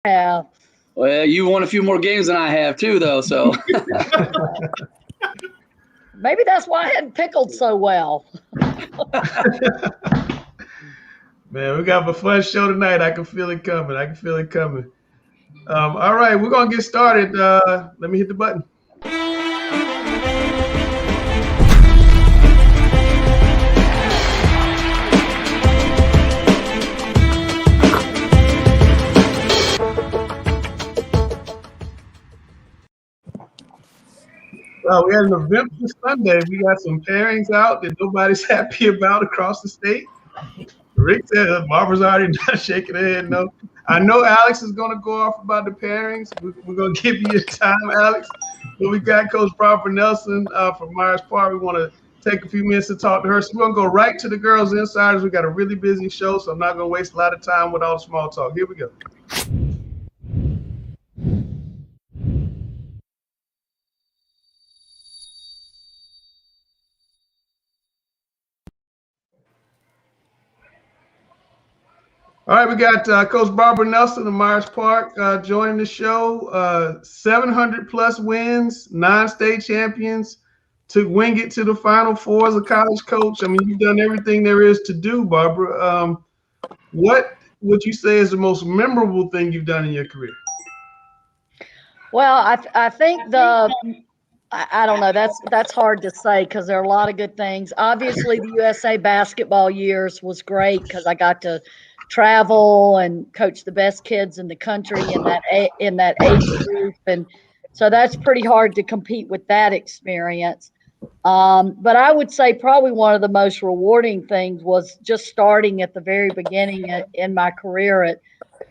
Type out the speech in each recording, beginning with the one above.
have. Well, you won a few more games than I have too, though. So Maybe that's why I hadn't pickled so well. Man, we got a fun show tonight. I can feel it coming. All right, we're gonna get started. Let me hit the button. We had an eventful Sunday. We got some pairings out that nobody's happy about across the state. Rick said Barbara's already done shaking her head. No, I know Alex is going to go off about the pairings. We're going to give you your time, Alex. But we got Coach Barbara Nelson from Myers Park. We want to take a few minutes to talk to her. So we're going to go right to the girls' insiders. We got a really busy show, so I'm not going to waste a lot of time with all the small talk. Here we go. All right, we got Coach Barbara Nelson of Myers Park joining the show. 700 plus wins, 9 state champions, took Wingate to the Final Four as a college coach. I mean, you've done everything there is to do, Barbara. What would you say is the most memorable thing you've done in your career? Well, I think I don't know. That's hard to say because there are a lot of good things. Obviously, the USA basketball years was great because I got to travel and coach the best kids in the country in that age group, and so that's pretty hard to compete with that experience. But I would say probably one of the most rewarding things was just starting at the very beginning in my career at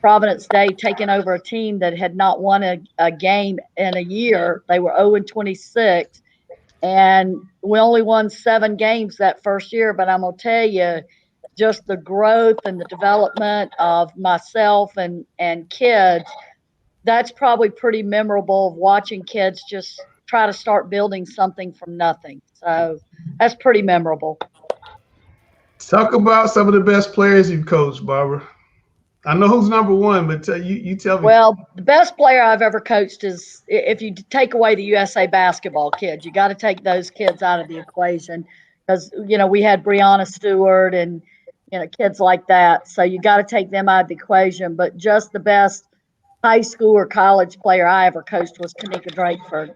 Providence Day, taking over a team that had not won a game in a year. They were 0-26, and we only won 7 games that first year. But I'm gonna tell you, just the growth and the development of myself and kids, that's probably pretty memorable, of watching kids just try to start building something from nothing. So that's pretty memorable. Talk about some of the best players you've coached, Barbara. I know who's number one, but you tell me. Well, the best player I've ever coached is, if you take away the USA basketball kids, you got to take those kids out of the equation because, we had Breonna Stewart and, kids like that. So you got to take them out of the equation. But just the best high school or college player I ever coached was Kanika Drakeford.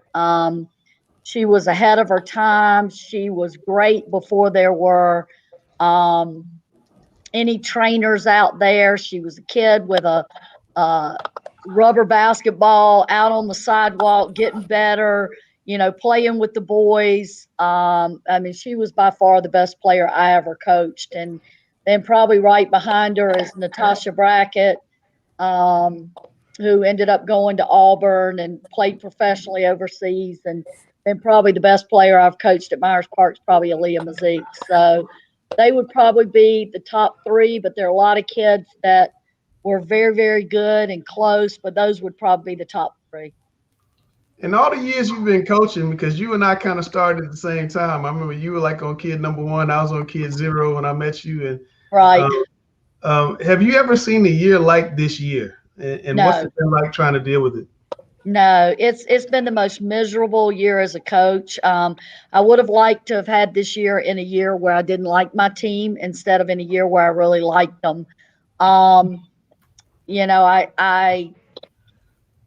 She was ahead of her time. She was great before there were any trainers out there. She was a kid with a rubber basketball out on the sidewalk, getting better, playing with the boys. I mean, she was by far the best player I ever coached. And then probably right behind her is Natasha Brackett, who ended up going to Auburn and played professionally overseas. And then probably the best player I've coached at Myers Park is probably Aaliyah Mazik. So they would probably be the top 3, but there are a lot of kids that were very, very good and close, but those would probably be the top 3. In all the years you've been coaching, because you and I kind of started at the same time. I remember you were like on kid number 1. I was on kid 0 when I met you. And right. Have you ever seen a year like this year? And No. What's it been like trying to deal with it? No, it's been the most miserable year as a coach. I would have liked to have had this year in a year where I didn't like my team instead of in a year where I really liked them.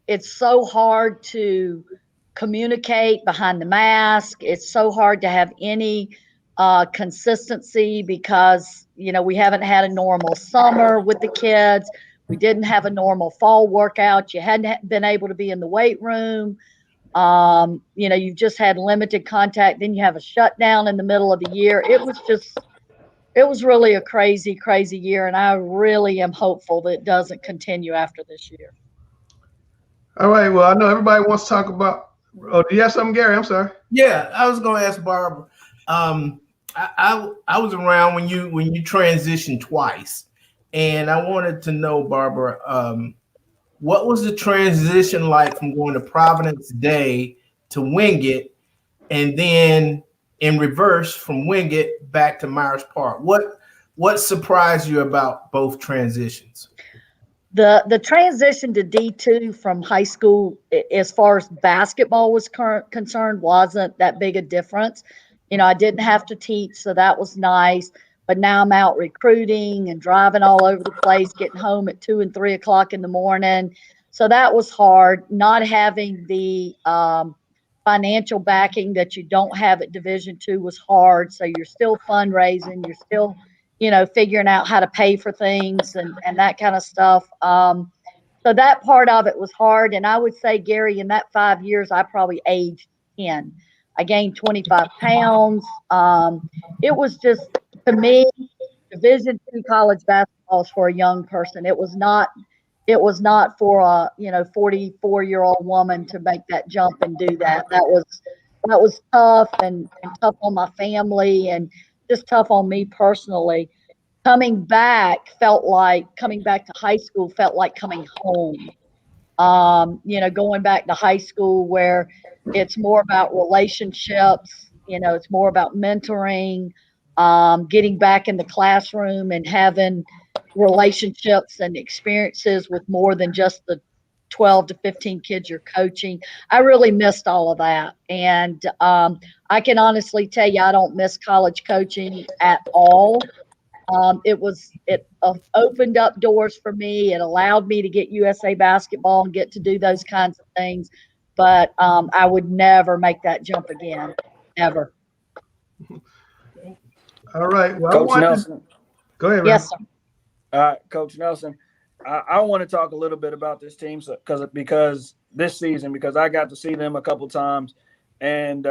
It's so hard to communicate behind the mask. It's so hard to have any consistency because, we haven't had a normal summer with the kids. We didn't have a normal fall workout. You hadn't been able to be in the weight room. You've just had limited contact. Then you have a shutdown in the middle of the year. It was really a crazy, crazy year. And I really am hopeful that it doesn't continue after this year. All right. Well, I know everybody wants to talk about. Oh, do you have something, Gary? I'm sorry. Yeah, I was going to ask Barbara. I was around when you transitioned twice, and I wanted to know, Barbara, what was the transition like from going to Providence Day to Wingate, and then in reverse from Wingate back to Myers Park? What surprised you about both transitions? The transition to D2 from high school, as far as basketball was concerned, wasn't that big a difference. I didn't have to teach, so that was nice. But now I'm out recruiting and driving all over the place, getting home at 2 and 3 o'clock in the morning. So that was hard. Not having the financial backing that you don't have at Division II was hard. So you're still fundraising, you're still figuring out how to pay for things and that kind of stuff. So that part of it was hard. And I would say, Gary, in that 5 years, I probably aged 10. I gained 25 pounds. It was just, to me, Division II college basketball is for a young person. It was not for a 44-year-old woman to make that jump and do that. That was tough and tough on my family and just tough on me personally. Coming back to high school felt like coming home. Going back to high school where it's more about relationships, it's more about mentoring, getting back in the classroom and having relationships and experiences with more than just the 12 to 15 kids you're coaching. I really missed all of that. And I can honestly tell you, I don't miss college coaching at all. It opened up doors for me. It allowed me to get USA basketball and get to do those kinds of things. But I would never make that jump again, ever. All right. Well, Coach Nelson. Go ahead, Yes, sir. Coach Nelson, I want to talk a little bit about this team because this season, because I got to see them a couple times, and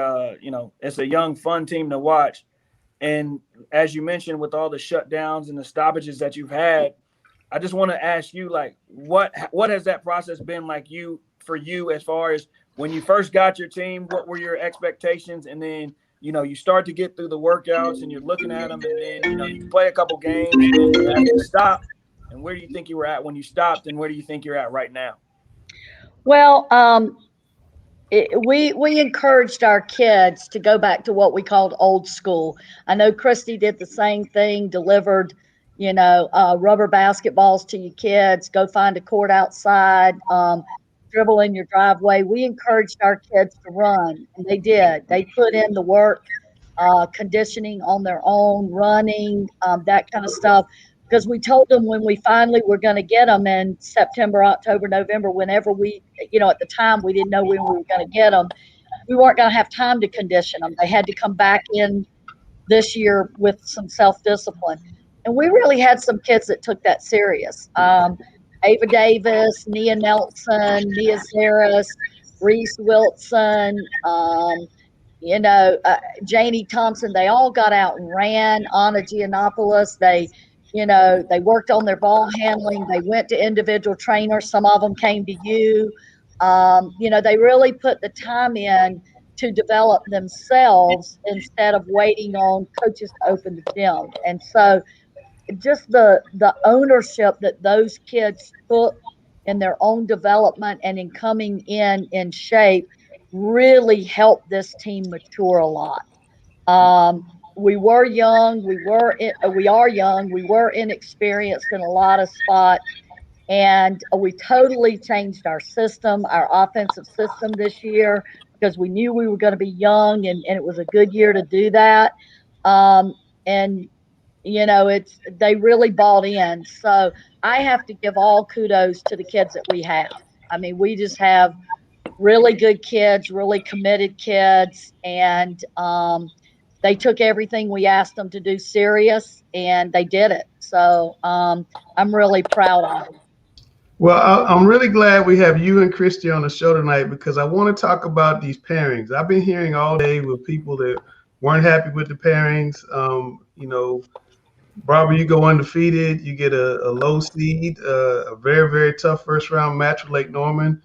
it's a young, fun team to watch. And as you mentioned, with all the shutdowns and the stoppages that you've had, I just want to ask you, like, what has that process been like for you as far as when you first got your team? What were your expectations? And then, you start to get through the workouts and you're looking at them, and then, you play a couple games and then you have to stop. And where do you think you were at when you stopped, and where do you think you're at right now? Well, we encouraged our kids to go back to what we called old school. I know Christy did the same thing, delivered, rubber basketballs to your kids, go find a court outside, dribble in your driveway. We encouraged our kids to run, and they did. They put in the work, conditioning on their own, running, that kind of stuff. Because we told them when we finally were going to get them in September, October, November, whenever we, at the time we didn't know when we were going to get them, we weren't going to have time to condition them. They had to come back in this year with some self-discipline. And we really had some kids that took that serious. Ava Davis, Nia Nelson, Nia Zaris, Reese Wilson, Janie Thompson, they all got out and ran. Anna Giannopoulos, they worked on their ball handling. They went to individual trainers. Some of them came to you. They really put the time in to develop themselves instead of waiting on coaches to open the gym. And so just the ownership that those kids took in their own development and in coming in shape really helped this team mature a lot. We were young. We are young. We were inexperienced in a lot of spots. And we totally changed our system, our offensive system this year, because we knew we were going to be young, and it was a good year to do that. They really bought in. So I have to give all kudos to the kids that we have. I mean, we just have really good kids, really committed kids, and they took everything we asked them to do serious, and they did it. So I'm really proud of them. Well, I'm really glad we have you and Christy on the show tonight, because I want to talk about these pairings. I've been hearing all day with people that weren't happy with the pairings. Barbara, you go undefeated. You get a low seed, a very, very tough first round match with Lake Norman.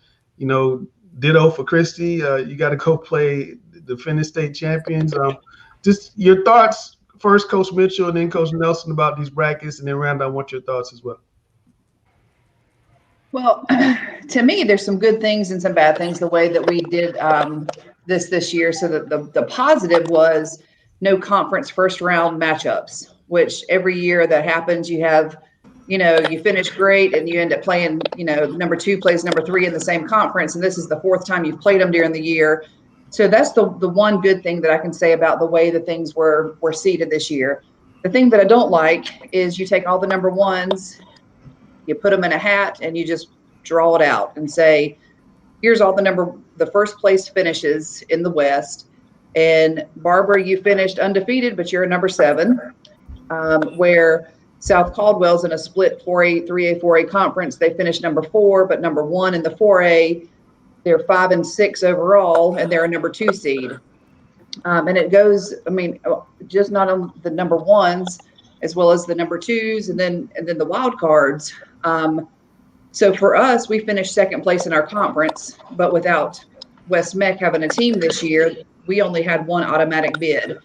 Ditto for Christy. You got to go play the Defending State champions. Just your thoughts first, Coach Mitchell, and then Coach Nelson, about these brackets, and then Randall, I want your thoughts as well. Well, to me, there's some good things and some bad things the way that we did this year. So the positive was no conference first round matchups, which every year that happens, you have you finish great and you end up playing, number 2 plays number 3 in the same conference. And this is the 4th time you've played them during the year. So that's the one good thing that I can say about the way that things were seeded this year. The thing that I don't like is you take all the number 1s, you put them in a hat, and you just draw it out and say, here's all the first place finishes in the West. And Barbara, you finished undefeated, but you're a number 7, where South Caldwell's in a split 4A, 3A, 4A conference. They finished number 4, but number 1 in the 4A. They're 5 and 6 overall, and they're a number 2 seed. And it goes, just not on the number 1s, as well as the number 2s, and then the wild cards. So for us, we finished 2nd place in our conference, but without West Meck having a team this year, we only had 1 automatic bid.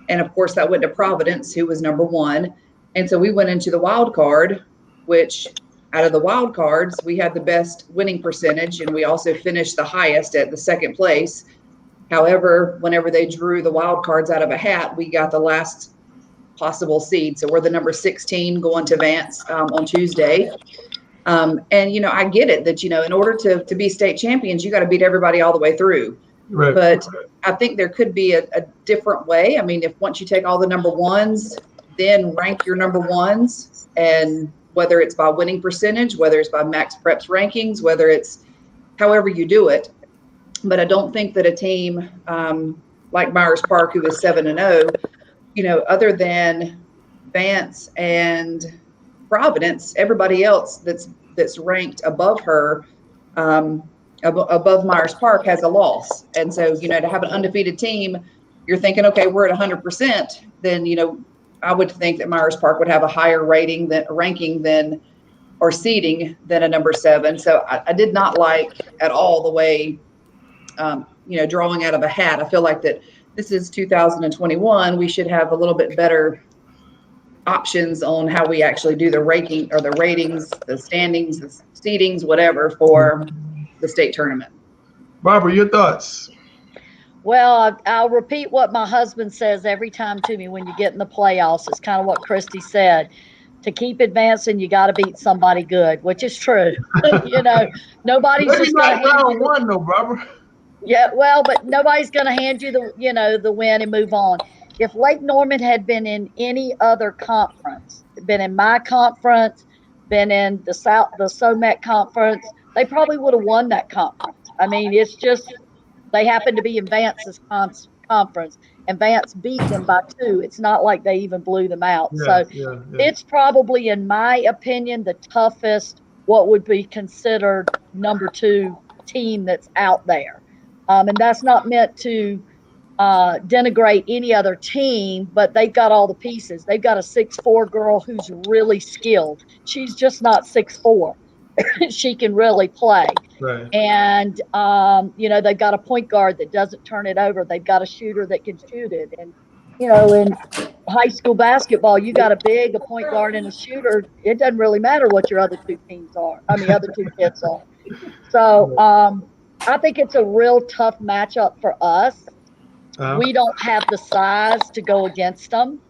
And of course that went to Providence, who was number 1. And so we went into the wild card, which out of the wild cards, we had the best winning percentage, and we also finished the highest at the 2nd place. However, whenever they drew the wild cards out of a hat, we got the last possible seed. So we're the number 16 going to Vance on Tuesday. And, I get it that, in order to be state champions, you got to beat everybody all the way through. Right. But I think there could be a different way. If once you take all the number 1s, then rank your number 1s, and whether it's by winning percentage, whether it's by max preps rankings, whether it's however you do it. But I don't think that a team like Myers Park, who is 7-0, other than Vance and Providence, everybody else that's ranked above her, above Myers Park, has a loss. And so, to have an undefeated team, you're thinking, okay, we're at 100%. Then, I would think that Myers Park would have a higher ranking or seeding than a number 7. So I did not like at all the way, drawing out of a hat. I feel like that this is 2021. We should have a little bit better options on how we actually do the ranking or the ratings, the standings, the seedings, whatever, for the state tournament. Barbara, your thoughts? Well, I'll repeat what my husband says every time to me when you get in the playoffs. It's kind of what Christy said. To keep advancing, you got to beat somebody good, which is true. Nobody's just going to hand you one, though, Barbara. Yeah, well, but nobody's going to hand you the win and move on. If Lake Norman had been in any other conference, been in my conference, been in the SOMEC conference, they probably would have won that conference. It's just they happened to be in Vance's conference, and Vance beat them by 2. It's not like they even blew them out. It's probably, in my opinion, the toughest, what would be considered number 2 team that's out there. And that's not meant to denigrate any other team, but they've got all the pieces. They've got a 6'4" girl who's really skilled. She's just not 6'4". She can really play. Right. And, they've got a point guard that doesn't turn it over. They've got a shooter that can shoot it. And, in high school basketball, you got a point guard and a shooter. It doesn't really matter what your other 2 teams are. Other 2 kids are. So I think it's a real tough matchup for us. We don't have the size to go against them.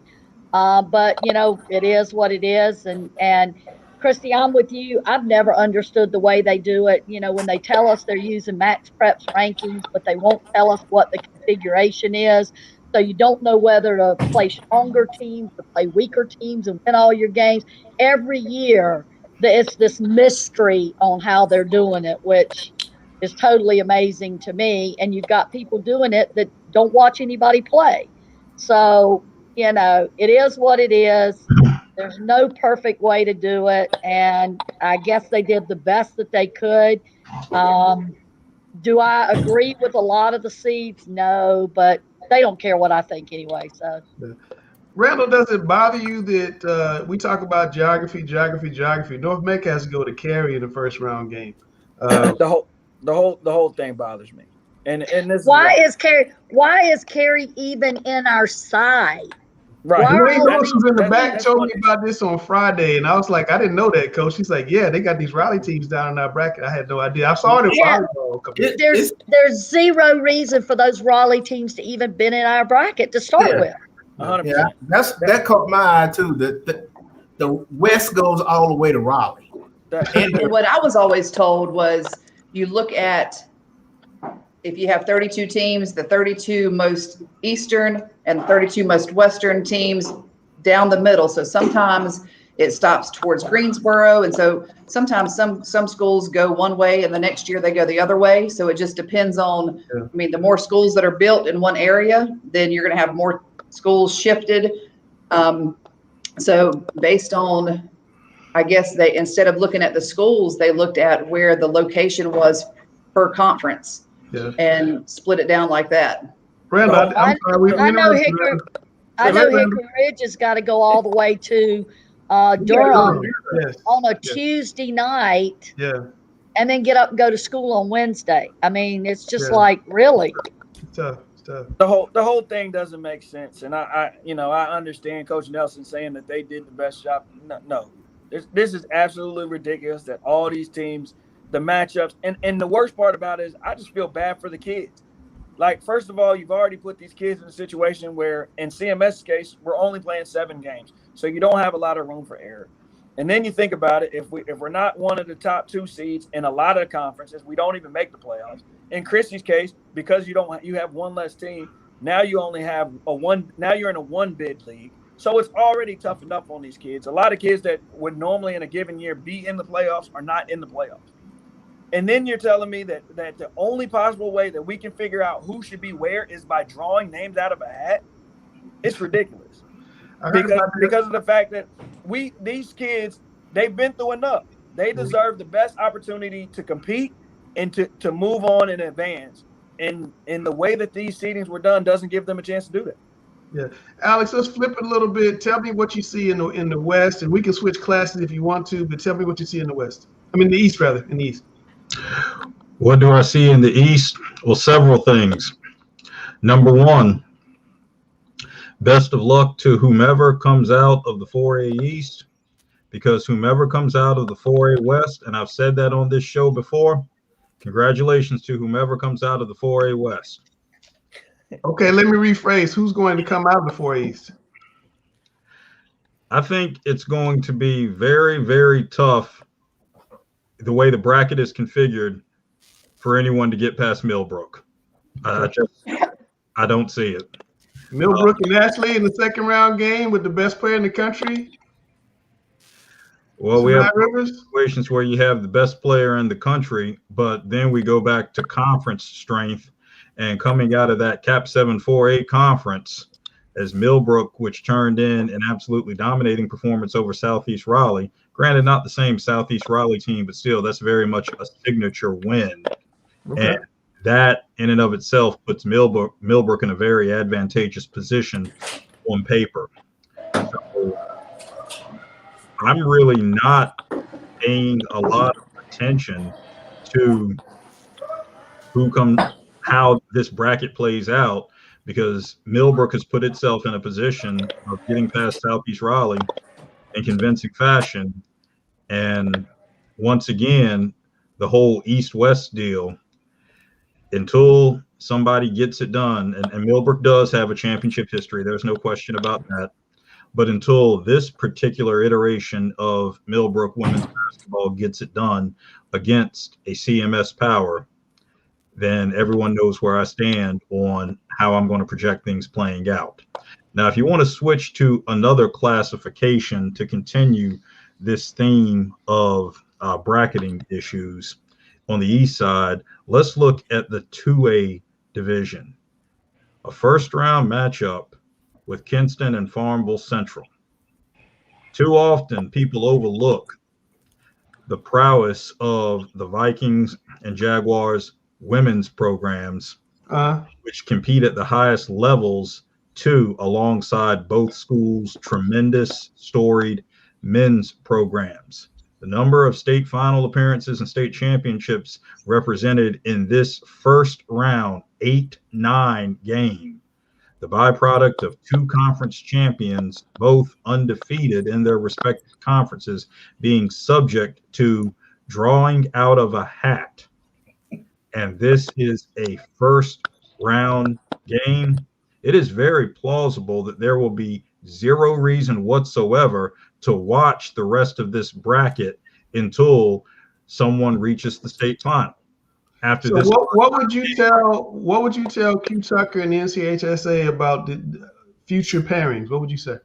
But, it is what it is. And Christy, I'm with you. I've never understood the way they do it. When they tell us they're using max preps rankings, but they won't tell us what the configuration is. So you don't know whether to play stronger teams or play weaker teams and win all your games. Every year, it's this mystery on how they're doing it, which is totally amazing to me. And you've got people doing it that don't watch anybody play. So, it is what it is. There's no perfect way to do it, and I guess they did the best that they could. Do I agree with a lot of the seeds? No, but they don't care what I think anyway. So, Randall, does it bother you that we talk about geography? North Meck has to go to Cary in the first round game. The whole thing bothers me. And this why is Cary even in our side? Right. Dwayne Lewis was in the back told me about this on Friday, and I was like, I didn't know that, Coach. She's like, yeah, they got these rally teams down in our bracket. I had no idea. I saw it in volleyball. There's zero reason for those Raleigh teams to even been in our bracket to start with. 100%. Yeah, that caught my eye too. The the West goes all the way to Raleigh. And what I was always told was you look at, if you have 32 teams, the 32 most Eastern and 32 most Western teams down the middle. So sometimes it stops towards Greensboro. And so sometimes some schools go one way and the next year they go the other way. So it just depends on, I mean, the more schools that are built in one area, then you're going to have more schools shifted. So based on, I guess they, instead of looking at the schools, they looked at where the location was per conference and split it down like that. Brenda, I'm sorry, I know Hickory Ridge has got to go all the way to Durham on a Tuesday night, and then get up and go to school on Wednesday. I mean, it's just like, really. It's tough. The whole thing doesn't make sense, and I understand Coach Nelson saying that they did the best job. No. This is absolutely ridiculous that all these teams, the matchups, and the worst part about it is I just feel bad for the kids. Like, first of all, you've already put these kids in a situation where, in CMS's case, we're only playing 7 games, so you don't have a lot of room for error. And then you think about it, if we're not one of the top 2 seeds in a lot of the conferences, we don't even make the playoffs. In Chrissy's case, because you have one less team, now you only have now you're in a 1-bid league. So it's already tough enough on these kids. A lot of kids that would normally in a given year be in the playoffs are not in the playoffs. And then you're telling me that the only possible way that we can figure out who should be where is by drawing names out of a hat? It's ridiculous. Because of the fact that these kids, they've been through enough. They deserve the best opportunity to compete and to move on and advance. And the way that these seedings were done doesn't give them a chance to do that. Yeah, Alex, let's flip it a little bit. Tell me what you see in the West, and we can switch classes if you want to. But tell me what you see in the West. I mean, the East, rather, in the East. What do I see in the East? Well, several things. Number one, best of luck to whomever comes out of the 4A East, because whomever comes out of the 4A West, and I've said that on this show before, congratulations to whomever comes out of the 4A West. Okay, let me rephrase. Who's going to come out of the 4A East? I think it's going to be very, very tough, the way the bracket is configured, for anyone to get past Millbrook. I don't see it. Millbrook and Ashley in the second round game with the best player in the country. Well, we have situations where you have the best player in the country, but then we go back to conference strength. And coming out of that Cap 7 4A conference, as Millbrook, which turned in an absolutely dominating performance over Southeast Raleigh, granted not the same Southeast Raleigh team, but still that's very much a signature win. Okay. And that in and of itself puts Millbrook in a very advantageous position on paper. So I'm really not paying a lot of attention to how this bracket plays out, because Millbrook has put itself in a position of getting past Southeast Raleigh in convincing fashion. And once again, the whole East-West deal, until somebody gets it done, and Millbrook does have a championship history, there's no question about that. But until this particular iteration of Millbrook women's basketball gets it done against a CMS power, then everyone knows where I stand on how I'm going to project things playing out. Now, if you want to switch to another classification to continue this theme of bracketing issues on the East side, let's look at the 2A division. A first-round matchup with Kinston and Farmville Central. Too often, people overlook the prowess of the Vikings and Jaguars women's programs, which compete at the highest levels too, alongside both schools' tremendous storied men's programs. The number of state final appearances and state championships represented in this first round 8-9 game, the byproduct of 2 conference champions, both undefeated in their respective conferences, being subject to drawing out of a hat. And this is a first round game. It is very plausible that there will be zero reason whatsoever to watch the rest of this bracket until someone reaches the state final. After So this, what would you tell Q Tucker and the NCHSAA about the future pairings? What would you say?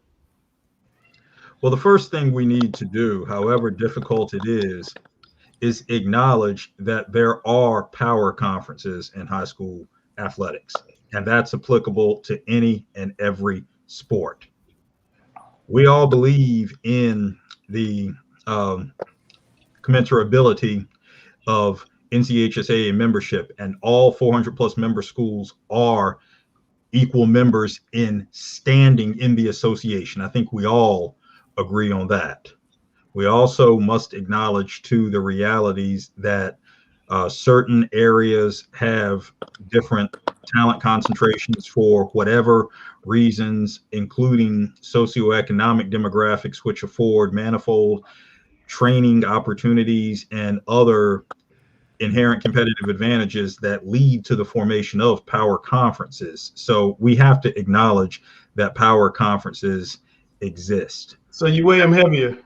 well, the first thing we need to do, however difficult it is acknowledge that there are power conferences in high school athletics, and that's applicable to any and every sport. We all believe in the commensurability of NCHSAA membership, and all 400 plus member schools are equal members in standing in the association. I think we all agree on that. We also must acknowledge too the realities that certain areas have different talent concentrations for whatever reasons, including socioeconomic demographics, which afford manifold training opportunities and other inherent competitive advantages that lead to the formation of power conferences. So we have to acknowledge that power conferences exist. So you weigh them heavier.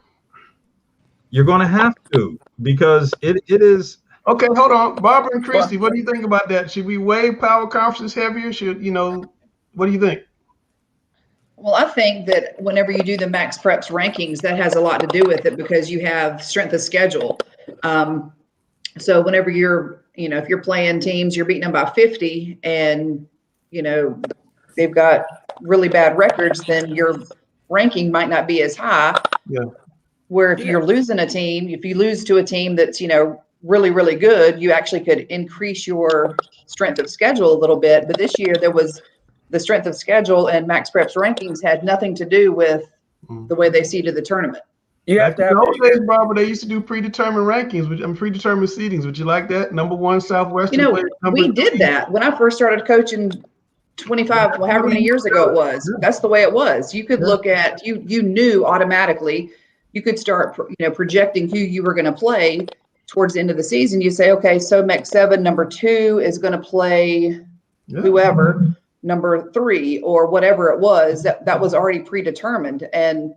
You're going to have to, because it is. Okay, hold on. Barbara and Christy, what do you think about that? Should we weigh power conferences heavier? What do you think? Well, I think that whenever you do the Max Preps rankings, that has a lot to do with it because you have strength of schedule. So whenever you're, if you're playing teams, you're beating them by 50 and, they've got really bad records, then your ranking might not be as high. Yeah. Where if you're losing a team, if you lose to a team that's, really, really good, you actually could increase your strength of schedule a little bit. But this year there was the strength of schedule and Max Preps rankings had nothing to do with the way they seeded the tournament. You have to have those days, Barbara, they used to do predetermined rankings, predetermined seedings. Would you like that? Number one, Southwestern. We did that when I first started coaching 25, however many years ago it was. Yeah. That's the way it was. You could look at, you knew automatically, you could start, projecting who you were going to play towards the end of the season. You say, okay, so Meck 7, number 2 is going to play whoever, number 3 or whatever it was. That was already predetermined, and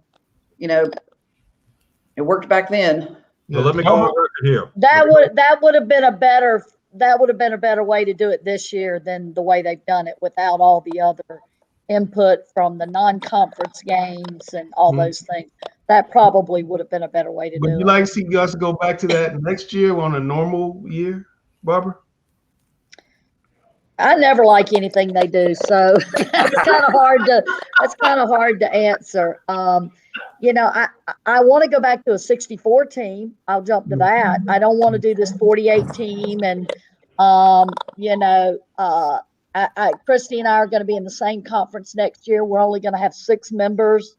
it worked back then. Well, let me go on record here. That would have been a better way to do it this year than the way they've done it without all the other input from the non-conference games and all those things. That probably would have been a better way to do it. Would you like to see us go back to that next year on a normal year, Barbara? I never like anything they do, so that's kind of hard to answer. I want to go back to a 64 team. I'll jump to that. I don't want to do this 48 team, and Christy and I are going to be in the same conference next year. We're only going to have 6 members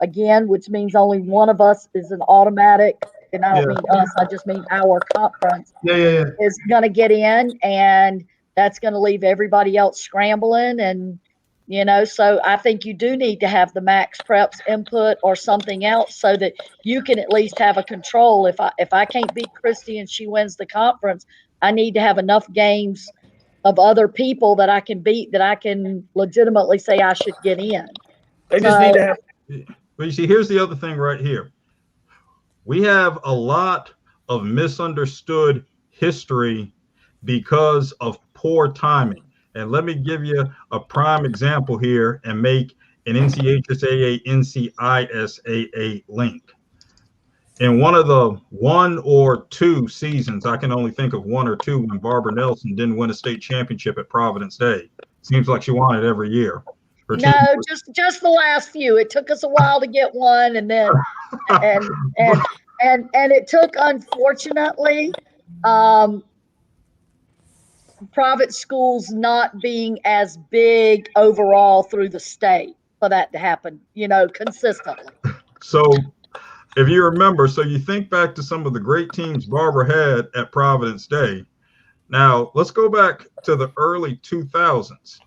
again, which means only one of us is an automatic. And I don't mean us, I just mean our conference is going to get in, and that's going to leave everybody else scrambling. And, so I think you do need to have the Max Preps input or something else so that you can at least have a control. If I can't beat Christy and she wins the conference, I need to have enough games of other people that I can beat, that I can legitimately say I should get in. They just need to have. But you see, here's the other thing right here. We have a lot of misunderstood history because of poor timing. And let me give you a prime example here and make an NCHSAA, NCISAA link. In one of the 1 or 2 seasons, I can only think of 1 or 2, when Barbara Nelson didn't win a state championship at Providence Day. Seems like she won it every year. No, just the last few. It took us a while to get one, and then and it took, unfortunately, private schools not being as big overall through the state for that to happen, consistently. So if you remember, so you think back to some of the great teams Barbara had at Providence Day. Now let's go back to the early 2000s.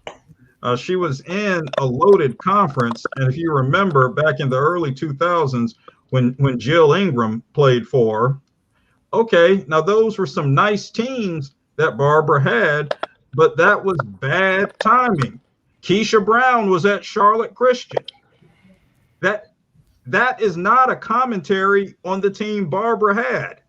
She was in a loaded conference, and if you remember back in the early 2000s when Jill Ingram played for her, okay, now those were some nice teams that Barbara had, but that was bad timing. Keisha Brown was at Charlotte Christian. that is not a commentary on the team Barbara had.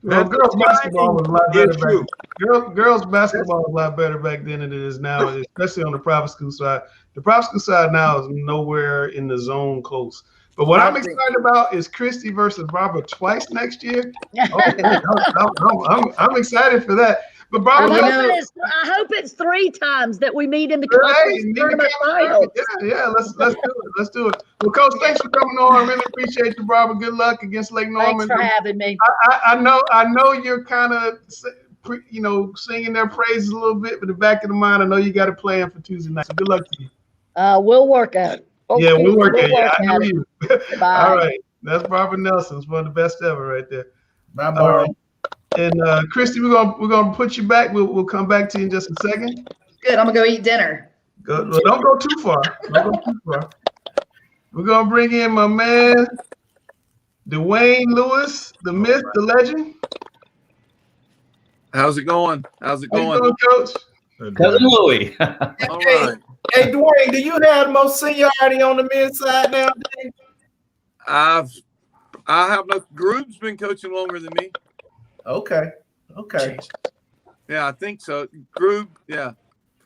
Well, That's girls basketball was a lot better issue. back. Girls basketball was a lot better back then than it is now, especially on the private school side. The private school side now is nowhere in the zone close. But what I'm excited about is Christy versus Barbara twice next year. I'm excited for that. But Barbara, I hope it's 3 times that we meet in the conference tournament finals. Yeah, let's do it. Let's do it. Well, Coach, thanks for coming on. I really appreciate you, Barbara. Good luck against Lake Norman. Thanks for having me. I know you're kind of, singing their praises a little bit, but in the back of the mind, I know you got a plan for Tuesday night. So good luck to you. We'll work at it. Okay, yeah, we'll work at it. I know you. Bye. All right. That's Barbara Nelson. It's one of the best ever right there. Bye, Barbara. And Christy, we're gonna put you back. We'll come back to you in just a second. Good. I'm gonna go eat dinner. Well, don't go too far. We're gonna bring in my man, Duane Lewis, the myth, the legend. How's it going? How's it going? How you doing, Coach? Cousin Louie. All right. Hey, Dwayne, do you have most seniority on the men's side now? I have no group's been coaching longer than me. Okay. Yeah, I think so. Group, yeah.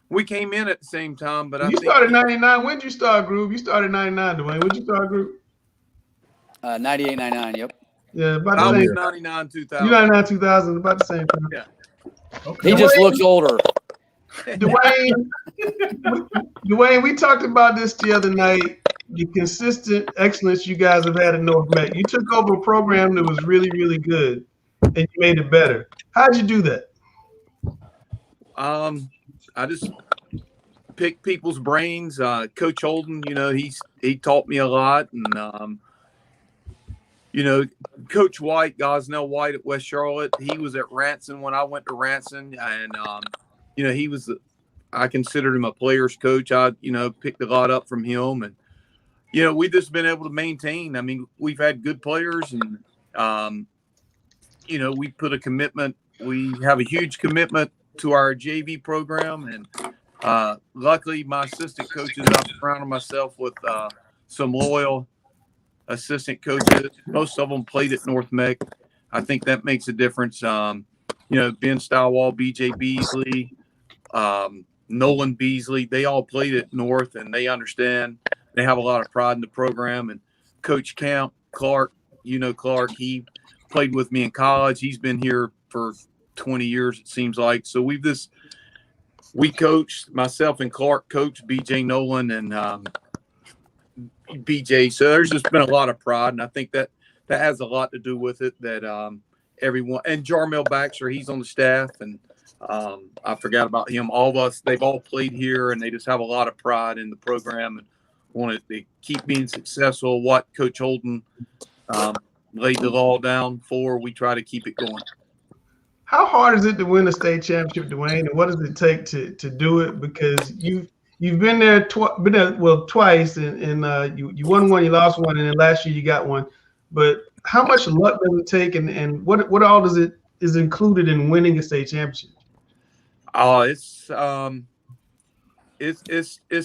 We came in at the same time, but you started 99. When did you start Group? You started 99, Dwayne. When did you start Group? 98, 99, yep. Yeah, about I the was same. 99, 2000. You 99, 2000, about the same time. Yeah. Okay. He just looks older. Dwayne, we talked about this the other night, the consistent excellence you guys have had at North Meck. You took over a program that was really, really good, and you made it better. How'd you do that? I just picked people's brains. Coach Holden, he taught me a lot, and Coach White, Gosnell White at West Charlotte, he was at Ranson when I went to Ranson, and he was, I considered him a player's coach. I, picked a lot up from him, and we've just been able to maintain. I mean, we've had good players, and we put a commitment. We have a huge commitment to our JV program, and luckily my assistant coaches, I've surrounded myself with some loyal assistant coaches. Most of them played at North Meck. I think that makes a difference. Ben Stylewall, BJ Beasley, Nolan Beasley, they all played at North, and they understand. They have a lot of pride in the program. And Coach Camp, Clark, Clark, he played with me in college. He's been here for 20 years, it seems like. So we coached, myself and Clark coached BJ Nolan and BJ. So there's just been a lot of pride, and I think that has a lot to do with it, that everyone, and Jarmel Baxter, he's on the staff, and I forgot about him. All of us, they've all played here, and they just have a lot of pride in the program and wanted to keep being successful. What Coach Holden laid the law down for, we try to keep it going. How hard is it to win a state championship, Dwayne, and what does it take to do it? Because you've been there twice, and you won one, you lost one, and then last year you got one. But how much luck does it take, and what all is included in winning a state championship? It's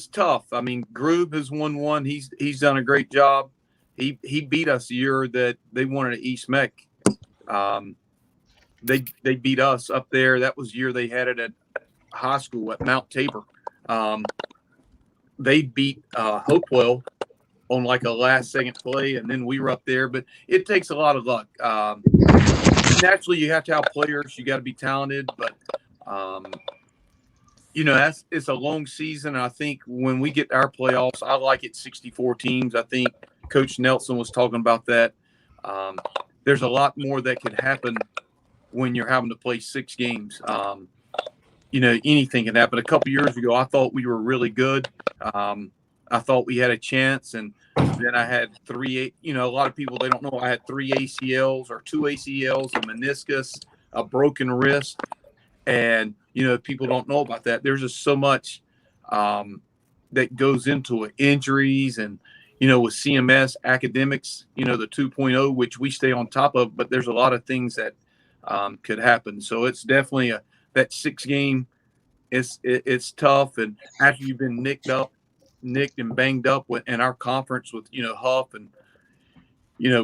tough. I mean, Grube has won one. He's done a great job. He beat us the year that they wanted at East Meck. They beat us up there. That was the year they had it at high school at Mount Tabor. They beat Hopewell on like a last-second play, and then we were up there. But it takes a lot of luck. Naturally, you have to have players. You got to be talented, but it's a long season. I think when we get to our playoffs, I like it 64 teams. I think Coach Nelson was talking about that. There's a lot more that could happen when you're having to play 6 games. Anything can happen. A couple years ago, I thought we were really good. I thought we had a chance, and then I had 3. A lot of people, they don't know I had 3 ACLs or 2 ACLs, a meniscus, a broken wrist, and people don't know about that. There's just so much that goes into it, injuries, and with CMS academics, the 2.0, which we stay on top of, but there's a lot of things that could happen. So it's definitely that 6 game. It's tough, and after you've been nicked up nicked and banged up in our conference with, Huff and,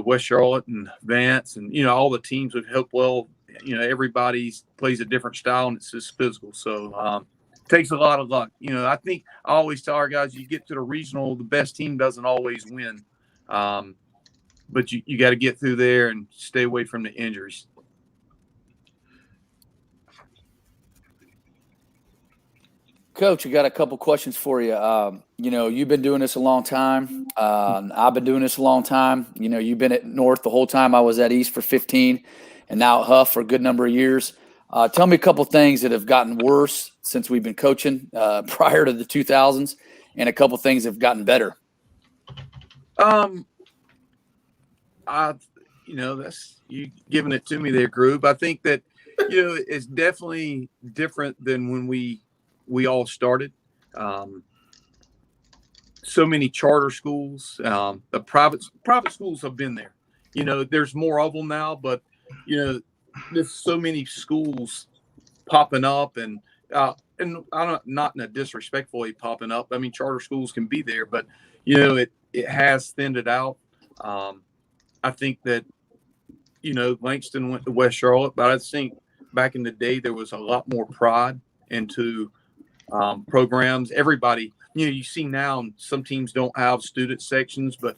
West Charlotte and Vance and, all the teams with Hopewell. Everybody plays a different style and it's just physical. So takes a lot of luck. I think I always tell our guys, you get to the regional, the best team doesn't always win. But you got to get through there and stay away from the injuries. Coach, I got a couple questions for you. You've been doing this a long time. I've been doing this a long time. You've been at North the whole time. I was at East for 15 and now at Huff for a good number of years. Tell me a couple things that have gotten worse since we've been coaching prior to the 2000s and a couple things that have gotten better. That's you giving it to me there, Groove. I think that, it's definitely different than when we all started. So many charter schools, the private schools have been there. There's more of them now, but there's so many schools popping up, and I don't, not in a disrespectful way popping up. I mean, charter schools can be there, but it has thinned it out. I think that Langston went to West Charlotte, but I think back in the day there was a lot more pride into programs. Everybody, you see now some teams don't have student sections, but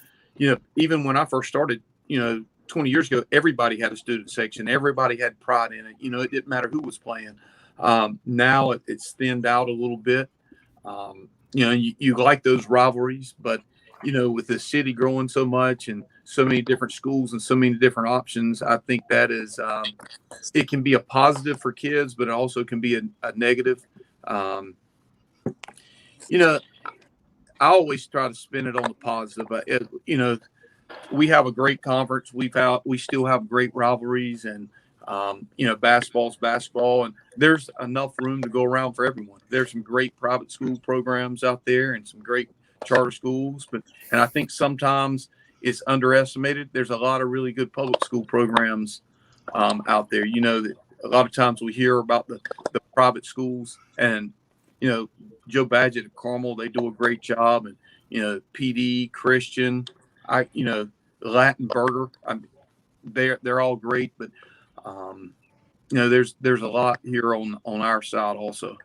even when I first started, 20 years ago, everybody had a student section. Everybody had pride in it. It didn't matter who was playing. Now it's thinned out a little bit. You like those rivalries, but with the city growing so much and so many different schools and so many different options, I think that is it can be a positive for kids, but it also can be a negative. I always try to spin it on the positive. We have a great conference. We still have great rivalries, and basketball's basketball, and there's enough room to go around for everyone. There's some great private school programs out there and some great charter schools, and I think sometimes it's underestimated. There's a lot of really good public school programs out there. That a lot of times we hear about the private schools, and Joe Badgett at Carmel, they do a great job, and PD, Christian, Latin Burger, they're all great, but there's a lot here on our side also.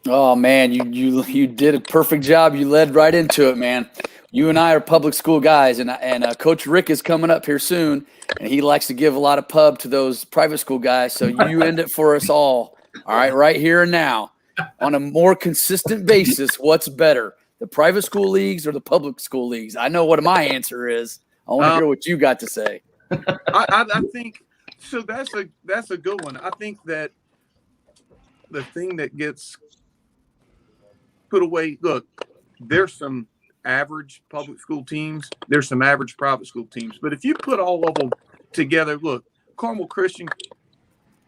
Oh man, you did a perfect job. You led right into it, man. You and I are public school guys, and Coach Rick is coming up here soon, and he likes to give a lot of pub to those private school guys. So you end it for us all. All right here and now, on a more consistent basis, what's better, the private school leagues or the public school leagues? I know what my answer is. I want to hear what you got to say. I think so. That's a good one. I think that the thing that gets put away, look, there's some average public school teams, there's some average private school teams, but if you put all of them together, look, Carmel Christian,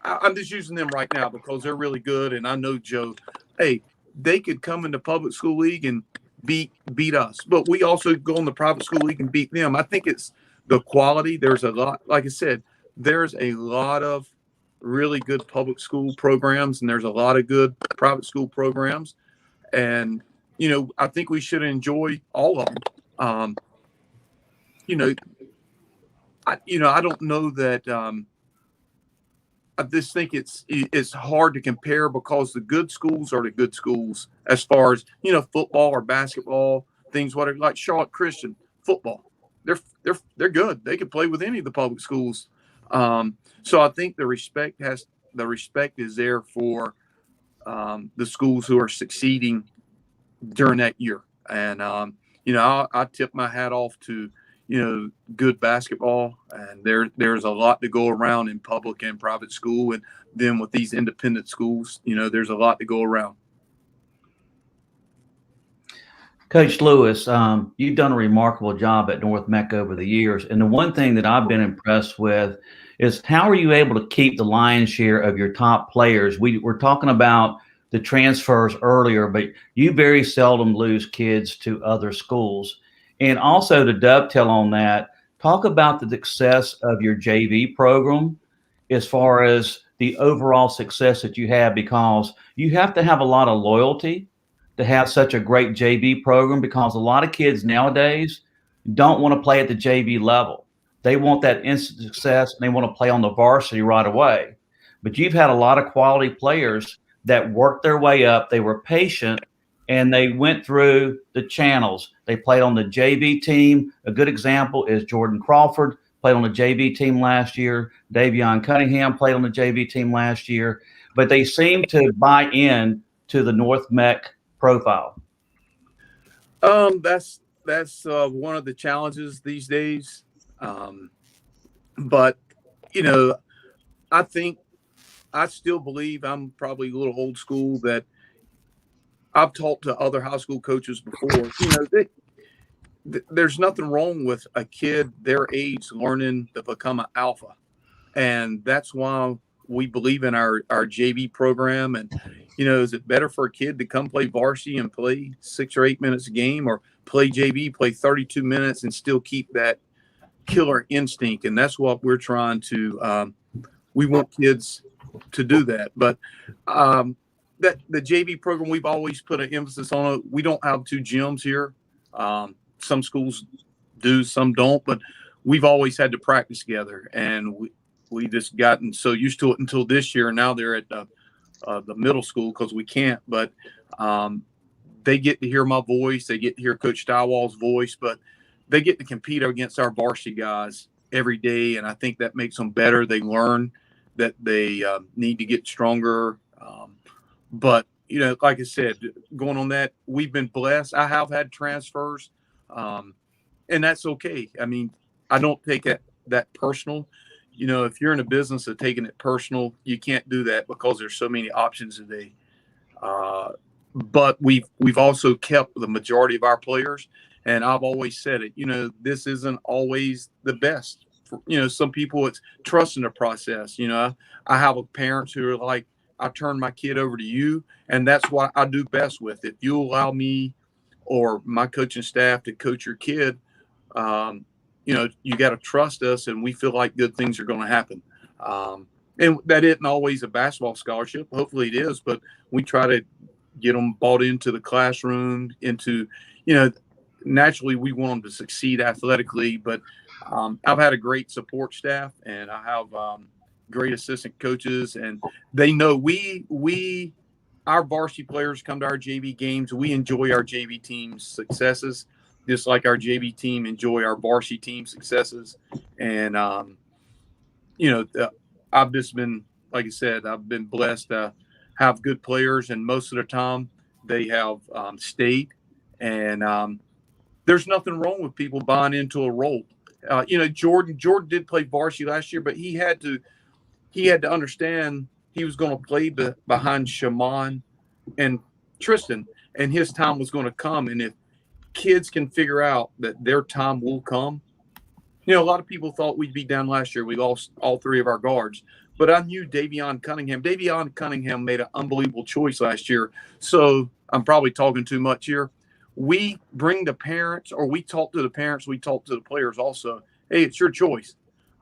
I'm just using them right now because they're really good, and I know Joe, hey, they could come into public school league and beat us, but we also go in the private school league and beat them. I think it's the quality. There's a lot, like I said, there's a lot of really good public school programs, and there's a lot of good private school programs. And, I think we should enjoy all of them. I don't know that I just think it's hard to compare because the good schools are the good schools as far as, football or basketball, things, whatever, like Charlotte Christian football. They're good. They can play with any of the public schools. So I think the respect is there for the schools who are succeeding during that year. And, I tip my hat off to, good basketball, and there's a lot to go around in public and private school. And then with these independent schools, there's a lot to go around. Coach Lewis, you've done a remarkable job at North Meck over the years. And the one thing that I've been impressed with is how are you able to keep the lion's share of your top players? We were talking about the transfers earlier, but you very seldom lose kids to other schools. And also to dovetail on that, talk about the success of your JV program as far as the overall success that you have, because you have to have a lot of loyalty to have such a great JV program, because a lot of kids nowadays don't want to play at the JV level. They want that instant success and they want to play on the varsity right away. But you've had a lot of quality players that worked their way up. They were patient and they went through the channels. They played on the JV team. A good example is Jordan Crawford, played on the JV team last year. Davion Cunningham played on the JV team last year. But they seem to buy in to the North Meck profile. That's one of the challenges these days. But I still believe, I'm probably a little old school, that I've talked to other high school coaches before. There's nothing wrong with a kid their age learning to become an alpha, and that's why we believe in our JV program. And is it better for a kid to come play varsity and play 6 or 8 minutes a game, or play JV, play 32 minutes and still keep that killer instinct? And that's what we're trying to we want kids to do that. But that the JV program, we've always put an emphasis on it. We don't have 2 gyms here. Some schools do, some don't, but we've always had to practice together, and we just gotten so used to it until this year. Now they're at the middle school because we can't, but they get to hear my voice. They get to hear Coach Stywall's voice, but they get to compete against our varsity guys every day, and I think that makes them better. They learn that they need to get stronger. But, like I said, going on that, we've been blessed. I have had transfers, and that's okay. I mean, I don't take that personal. If you're in a business of taking it personal, you can't do that because there's so many options today. But we've also kept the majority of our players, and I've always said it. This isn't always the best. Some people, it's trust in the process. I have parents who are like, I turn my kid over to you, and that's what I do best with. If you allow me or my coaching staff to coach your kid, you got to trust us, and we feel like good things are going to happen. And that isn't always a basketball scholarship. Hopefully it is, but we try to get them bought into the classroom, naturally we want them to succeed athletically, but I've had a great support staff, and I have great assistant coaches, and they know our varsity players come to our JV games. We enjoy our JV team's successes, just like our JV team enjoy our varsity team successes. And, I've just been, like I said, I've been blessed to have good players, and most of the time they have stayed. And there's nothing wrong with people buying into a role. Jordan did play varsity last year, but he had to understand he was going to play behind Shaman and Tristan, and his time was going to come. And if kids can figure out that their time will come, a lot of people thought we'd be down last year. We lost all 3 of our guards, but I knew Davion Cunningham. Davion Cunningham made an unbelievable choice last year. So I'm probably talking too much here. We bring the parents, or we talk to the parents, we talk to the players also. Hey, it's your choice.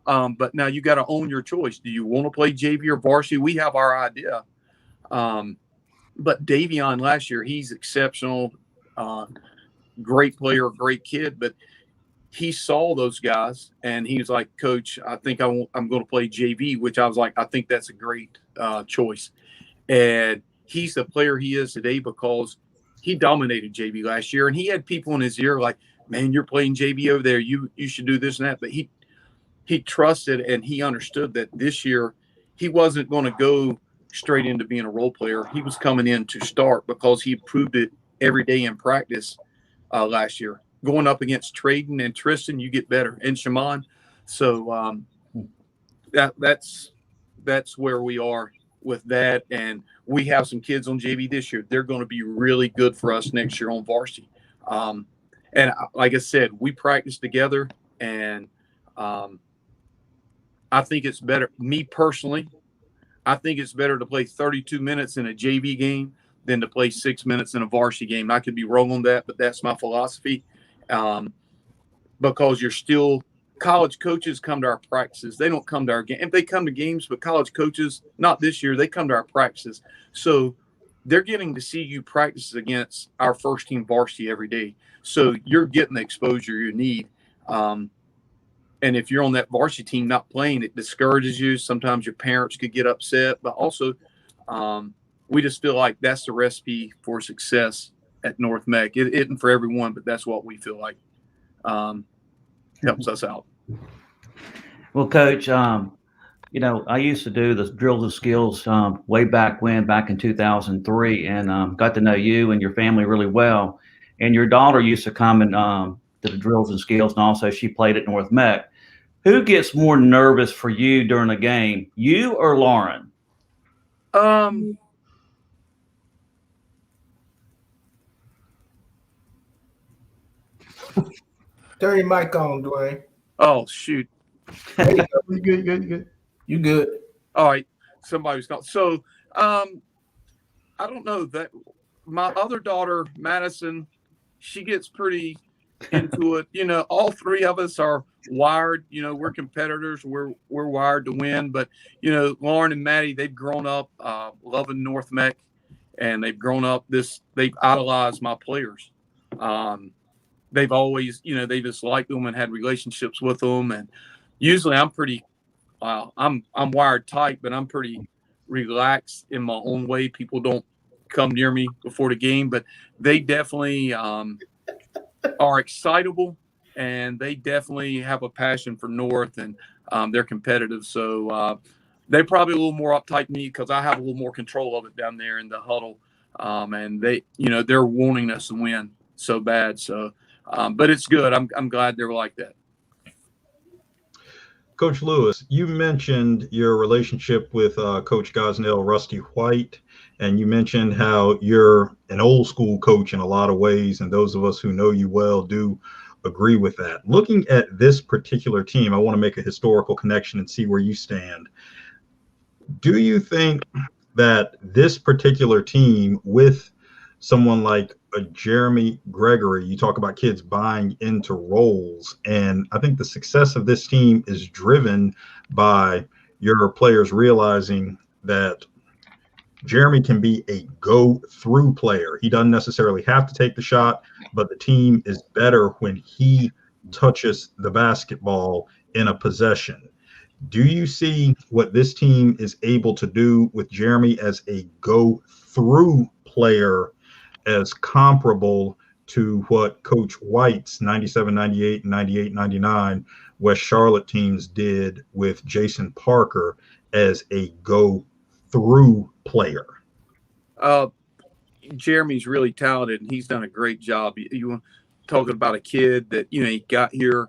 But now you got to own your choice. Do you want to play JV or varsity? We have our idea. But Davion last year, he's exceptional, great player, great kid. But he saw those guys, and he was like, Coach, I think I'm going to play JV, which I was like, I think that's a great choice. And he's the player he is today because he dominated JV last year. And he had people in his ear like, man, you're playing JV over there. You should do this and that. But he trusted, and he understood that this year he wasn't going to go straight into being a role player. He was coming in to start because he proved it every day in practice last year. Going up against Traden and Tristan, you get better, and Shaman. So that's where we are with that. And we have some kids on JV this year. They're going to be really good for us next year on varsity. And like I said, we practice together, and I think it's better, me personally, I think it's better to play 32 minutes in a JV game than to play 6 minutes in a varsity game. I could be wrong on that, but that's my philosophy. Because you're still college coaches come to our practices. They don't come to our game. If they come to games, but college coaches, not this year, they come to our practices. So they're getting to see you practice against our first team varsity every day. So you're getting the exposure you need. And if you're on that varsity team not playing, it discourages you. Sometimes your parents could get upset, but also we just feel like that's the recipe for success at North Meck. It isn't for everyone, but that's what we feel like helps us out. Well, Coach, you know, I used to do the drills and skills way back in 2003, and got to know you and your family really well. And your daughter used to come and to the drills and skills, and also she played at North Meck. Who gets more nervous for you during a game, you or Lauren? Turn your mic on, Dwayne. Oh, shoot. You good. You good. All right. Somebody's got. So I don't know that my other daughter, Madison, she gets pretty into it. You know, all three of us are wired. You know, we're competitors. We're wired to win. But, you know, Lauren and Maddie, they've grown up loving North Meck, and they've grown up they've idolized my players. They've always, you know, they just liked them and had relationships with them. And usually I'm pretty, I'm wired tight, but I'm pretty relaxed in my own way. People don't come near me before the game, but they definitely are excitable, and they definitely have a passion for North, and they're competitive. So they're probably a little more uptight than me because I have a little more control of it down there in the huddle. And they, you know, they're wanting us to win so bad. So, but it's good. I'm glad they're like that. Coach Lewis, you mentioned your relationship with Coach Gosnell, Rusty White, and you mentioned how you're an old school coach in a lot of ways, and those of us who know you well do agree with that. Looking at this particular team, I want to make a historical connection and see where you stand. Do you think that this particular team, with someone like a Jeremy Gregory, you talk about kids buying into roles, and I think the success of this team is driven by your players realizing that Jeremy can be a go-through player. He doesn't necessarily have to take the shot, but the team is better when he touches the basketball in a possession. Do you see what this team is able to do with Jeremy as a go-through player as comparable to what Coach White's 97, 98, 98, 99 West Charlotte teams did with Jason Parker as a go-through player? Jeremy's really talented, and he's done a great job. You talking about a kid that, you know, he got here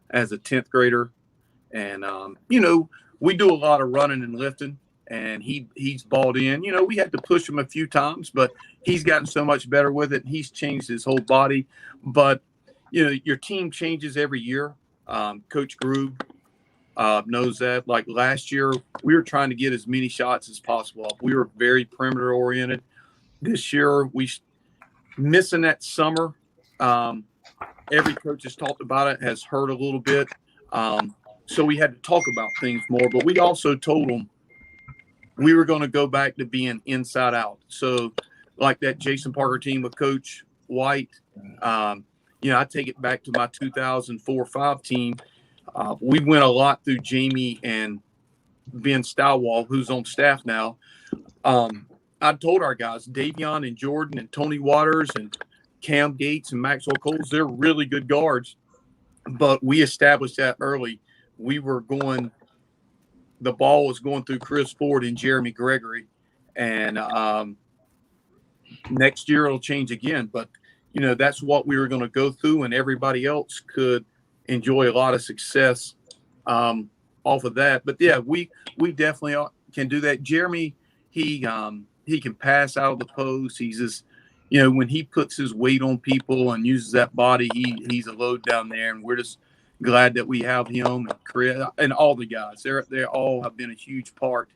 as a 10th grader, and you know, we do a lot of running and lifting, and he's balled in. You know, we had to push him a few times, but he's gotten so much better with it, and he's changed his whole body. But, you know, your team changes every year. Coach Grube knows that. Like last year, we were trying to get as many shots as possible. We were very perimeter oriented. This year, we missing that summer. Every coach has talked about it, has heard a little bit. So we had to talk about things more, but we also told them we were going to go back to being inside out. So like that Jason Parker team with Coach White, you know, I take it back to my 2004-5 team. We went a lot through Jamie and Ben Stowall, who's on staff now. I told our guys, Davion and Jordan and Tony Waters and Cam Gates and Maxwell Coles, they're really good guards. But we established that early. We were going – the ball was going through Chris Ford and Jeremy Gregory. And next year it'll change again. But, you know, that's what we were going to go through, and everybody else could enjoy a lot of success off of that. But, yeah, we definitely can do that. Jeremy, he can pass out of the post. He's just – you know, when he puts his weight on people and uses that body, he's a load down there, and we're just glad that we have him and Chris and all the guys. They all have been a huge part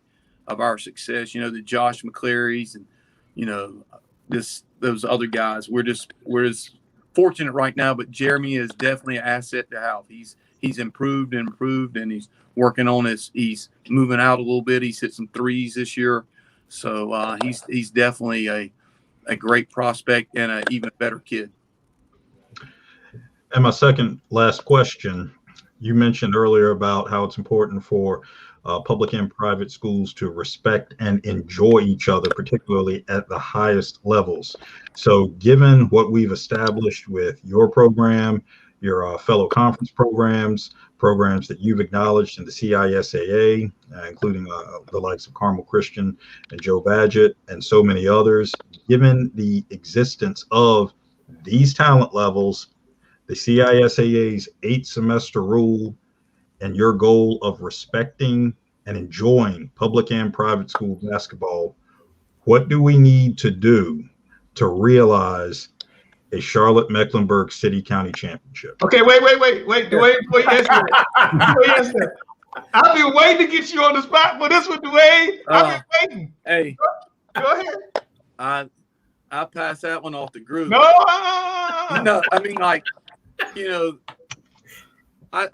of our success. You know, the Josh McClarys and, you know, those other guys. We're just fortunate right now, but Jeremy is definitely an asset to have. He's he's improved and improved, and he's working on his. He's moving out a little bit. He's hit some threes this year, so he's definitely a great prospect and an even better kid. And my second last question, you mentioned earlier about how it's important for public and private schools to respect and enjoy each other, particularly at the highest levels. So given what we've established with your program, your fellow conference programs that you've acknowledged in the CISAA, including the likes of Carmel Christian and Joe Badgett and so many others, given the existence of these talent levels, the CISAA's 8-semester rule, and your goal of respecting and enjoying public and private school basketball, what do we need to do to realize a Charlotte Mecklenburg City County Championship? Okay, wait, Dwayne, before you answer that. I've been waiting to get you on the spot for this one, Dwayne. I've been waiting. Hey, go ahead. I passed that one off the group. No, no, I mean, like, you know, I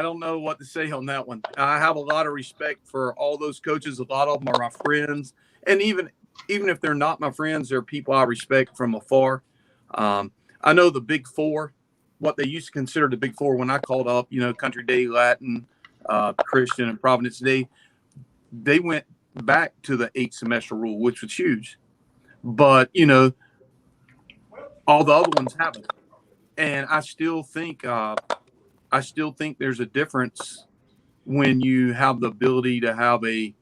don't know what to say on that one. I have a lot of respect for all those coaches. A lot of them are my friends, and even if they're not my friends, they're people I respect from afar. I know the Big Four, what they used to consider the Big Four when I called up, you know, Country Day, Latin, Christian, and Providence Day. They went back to the 8-semester rule, which was huge. But, you know, all the other ones haven't. And I still think there's a difference when you have the ability to have a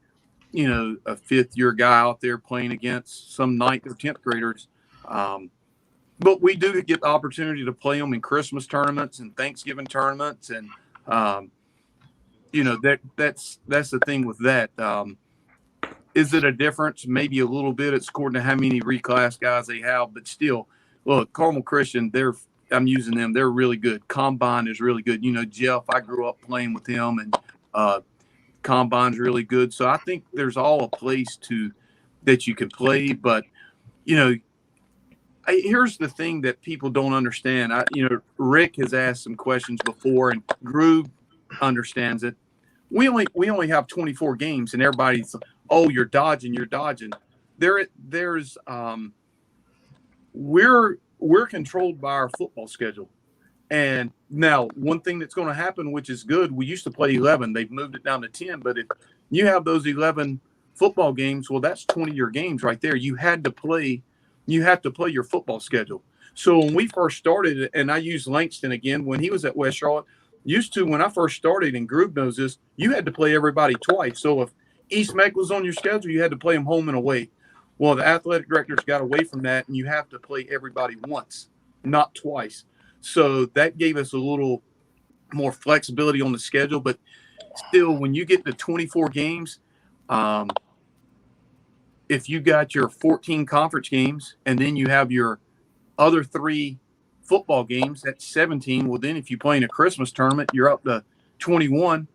5th-year guy out there playing against some 9th or 10th graders. But we do get the opportunity to play them in Christmas tournaments and Thanksgiving tournaments. And, that's the thing with that. Is it a difference? Maybe a little bit. It's according to how many reclass guys they have. But still, look, Carmel Christian, I'm using them. They're really good. Combine is really good. You know, Jeff, I grew up playing with him, and Combine's really good. So I think there's all a place that you can play. But, you know, here's the thing that people don't understand. Rick has asked some questions before, and Groove understands it. We only have 24 games, and everybody's, oh, you're dodging. We're controlled by our football schedule. And now one thing that's going to happen, which is good, we used to play 11. They've moved it down to 10. But if you have those 11 football games, well, that's 20-year games right there. You have to play your football schedule. So when we first started, and I use Langston again, when he was at West Charlotte, when I first started, and Groove knows this, you had to play everybody twice. So if East Meck was on your schedule, you had to play them home and away. Well, the athletic directors got away from that, and you have to play everybody once, not twice. So that gave us a little more flexibility on the schedule. But still, when you get to 24 games, if you got your 14 conference games and then you have your other 3 football games, that's 17. Well, then if you play in a Christmas tournament, you're up to 21.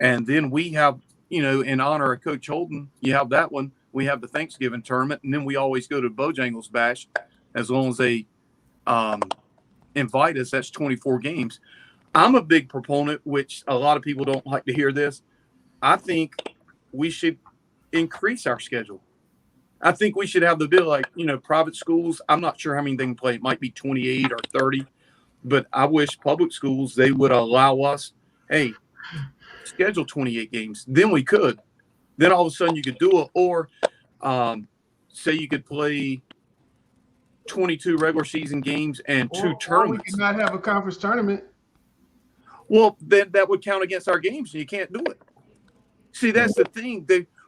And then we have, in honor of Coach Holden, you have that one. We have the Thanksgiving tournament, and then we always go to Bojangles Bash as long as they invite us. That's 24 games. I'm a big proponent, which a lot of people don't like to hear this. I think we should increase our schedule. I think we should have the bill like, private schools. I'm not sure how many they can play. It might be 28 or 30, but I wish public schools, they would allow us, hey, schedule 28 games. Then we could. Then all of a sudden you could do it. Or say you could play 22 regular season games and 2 tournaments. Or we could not have a conference tournament. Well, then that would count against our games, and you can't do it. See, that's the thing.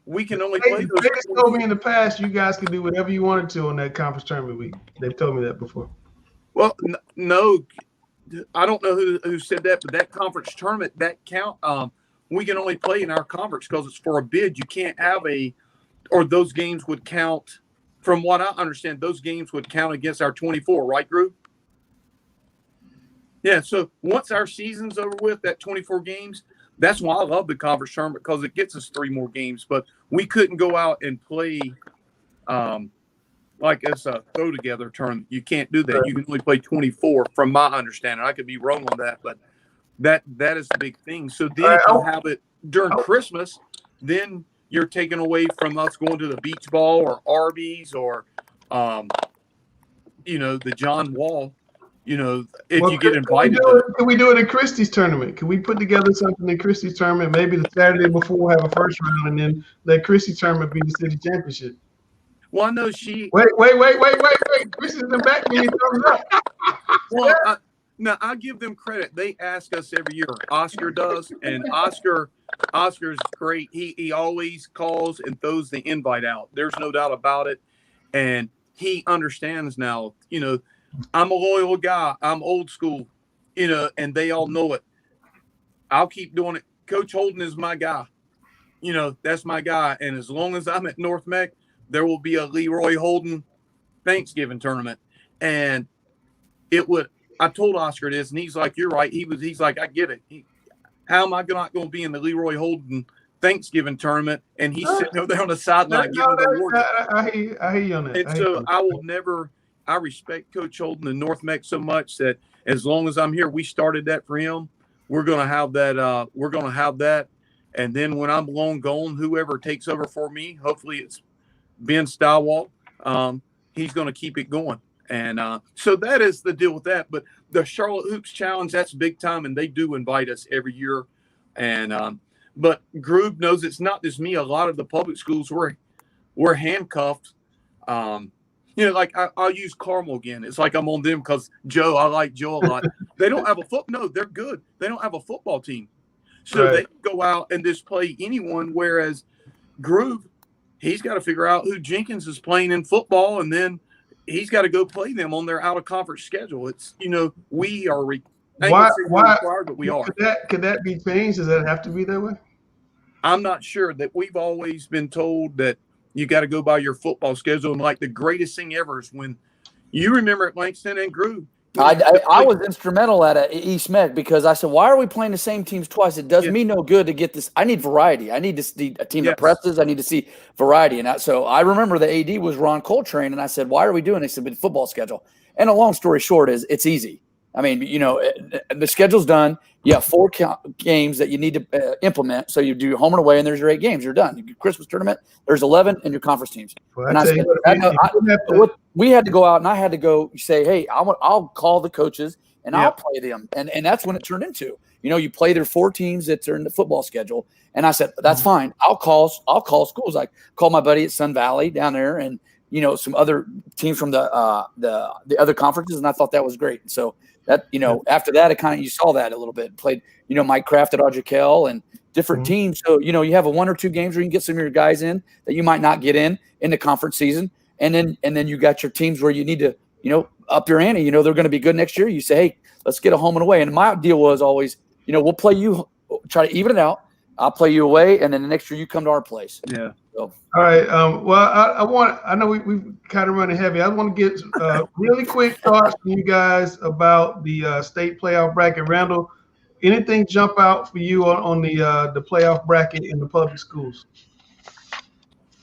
We can only play those. They told me in the past you guys could do whatever you wanted to on that conference tournament week. They've told me that before. Well, no, I don't know who said that, but that conference tournament, that count, we can only play in our conference because it's for a bid. You can't have or those games would count. From what I understand, those games would count against our 24, right, Groove? Yeah, so once our season's over with, that 24 games, that's why I love the conference tournament, because it gets us 3 more games. But we couldn't go out and play like it's a throw together tournament. You can't do that. You can only play 24 from my understanding. I could be wrong on that, but that is the big thing. So then if you have it during Christmas, then you're taken away from us going to the beach ball or Arby's or, the John Wall, if you get invited. Can we do it in Christie's tournament? Can we put together something in Christie's tournament? Maybe the Saturday before have a first round and then let Christie's tournament be the city championship. Well, I know she. Wait. Christie's in the back. Me thumbs up. Well, now I give them credit. They ask us every year. Oscar does, and Oscar's great. He always calls and throws the invite out. There's no doubt about it, and he understands now. I'm a loyal guy. I'm old school, and they all know it. I'll keep doing it. Coach Holden is my guy. That's my guy. And as long as I'm at North Meck, there will be a Leroy Holden Thanksgiving tournament. And I told Oscar this, and he's like, you're right. He's like, I get it. How am I not going to be in the Leroy Holden Thanksgiving tournament? And he's sitting over there on the sideline giving the award. I hear you on that. And so I will never. I respect Coach Holden and North Meck so much that as long as I'm here, we started that for him. We're going to have that. And then when I'm long gone, whoever takes over for me, hopefully it's Ben Stywalt. He's going to keep it going. And so that is the deal with that. But the Charlotte Hoops Challenge, that's big time. And they do invite us every year. And but Groove knows it's not just me. A lot of the public schools we're handcuffed. Like I'll use Carmel again. It's like I'm on them because Joe, I like Joe a lot. They don't have no, they're good. They don't have a football team. So they can go out and just play anyone. Whereas Groove, he's got to figure out who Jenkins is playing in football. And then he's got to go play them on their out of conference schedule. It's, we are required, but we are. Could that be changed? Does that have to be that way? I'm not sure. That we've always been told that you got to go by your football schedule. And like the greatest thing ever is when you remember at Langston and Groove. I was instrumental at East Meck because I said, why are we playing the same teams twice? It does me no good to get this. I need variety. I need to see a team that presses. I need to see variety. And so I remember the AD was Ron Coltrane. And I said, why are we doing this? He said, football schedule. And a long story short is it's easy. I mean, the schedule's done. You have 4 games that you need to implement. So you do your home and away, and there's your 8 games. You're done. Your Christmas tournament, there's 11, and your conference teams. Well, and I said, we had to go out, and I had to go say, hey, I'll call the coaches, and I'll play them. And that's when it turned into. You play their 4 teams that are in the football schedule. And I said, that's fine. I'll call schools. Like call my buddy at Sun Valley down there, and some other teams from the other conferences, and I thought that was great. So that after that, it kind of you saw that a little bit. Played Mike Kraft at Audrey and different teams. So you have a 1 or 2 games where you can get some of your guys in that you might not get in the conference season, and then you got your teams where you need to up your ante. They're going to be good next year. You say, hey, let's get a home and away. And my deal was always we'll play you, try to even it out. I'll play you away, and then the next year you come to our place. Yeah. So. All right. Well, I know we've kind of running heavy. I want to get really quick thoughts from you guys about the state playoff bracket. Randall, anything jump out for you on the playoff bracket in the public schools?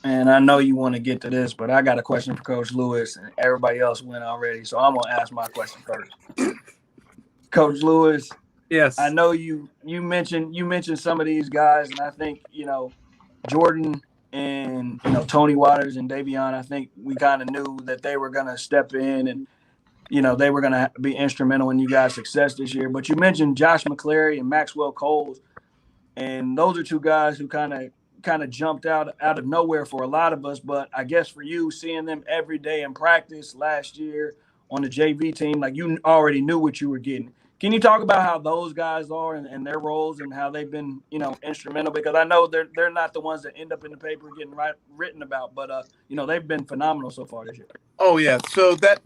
And I know you want to get to this, but I got a question for Coach Lewis, and everybody else went already, so I'm gonna ask my question first. Coach Lewis. Yes. I know you mentioned some of these guys, and I think, Jordan and, Tony Waters and Davion, I think we kind of knew that they were going to step in and, they were going to be instrumental in you guys' success this year. But you mentioned Josh McClary and Maxwell Coles, and those are 2 guys who kind of jumped out of nowhere for a lot of us. But I guess for you, seeing them every day in practice last year on the JV team, like you already knew what you were getting. Can you talk about how those guys are and their roles and how they've been, instrumental? Because I know they're not the ones that end up in the paper getting written about, but they've been phenomenal so far this year. Oh yeah, so that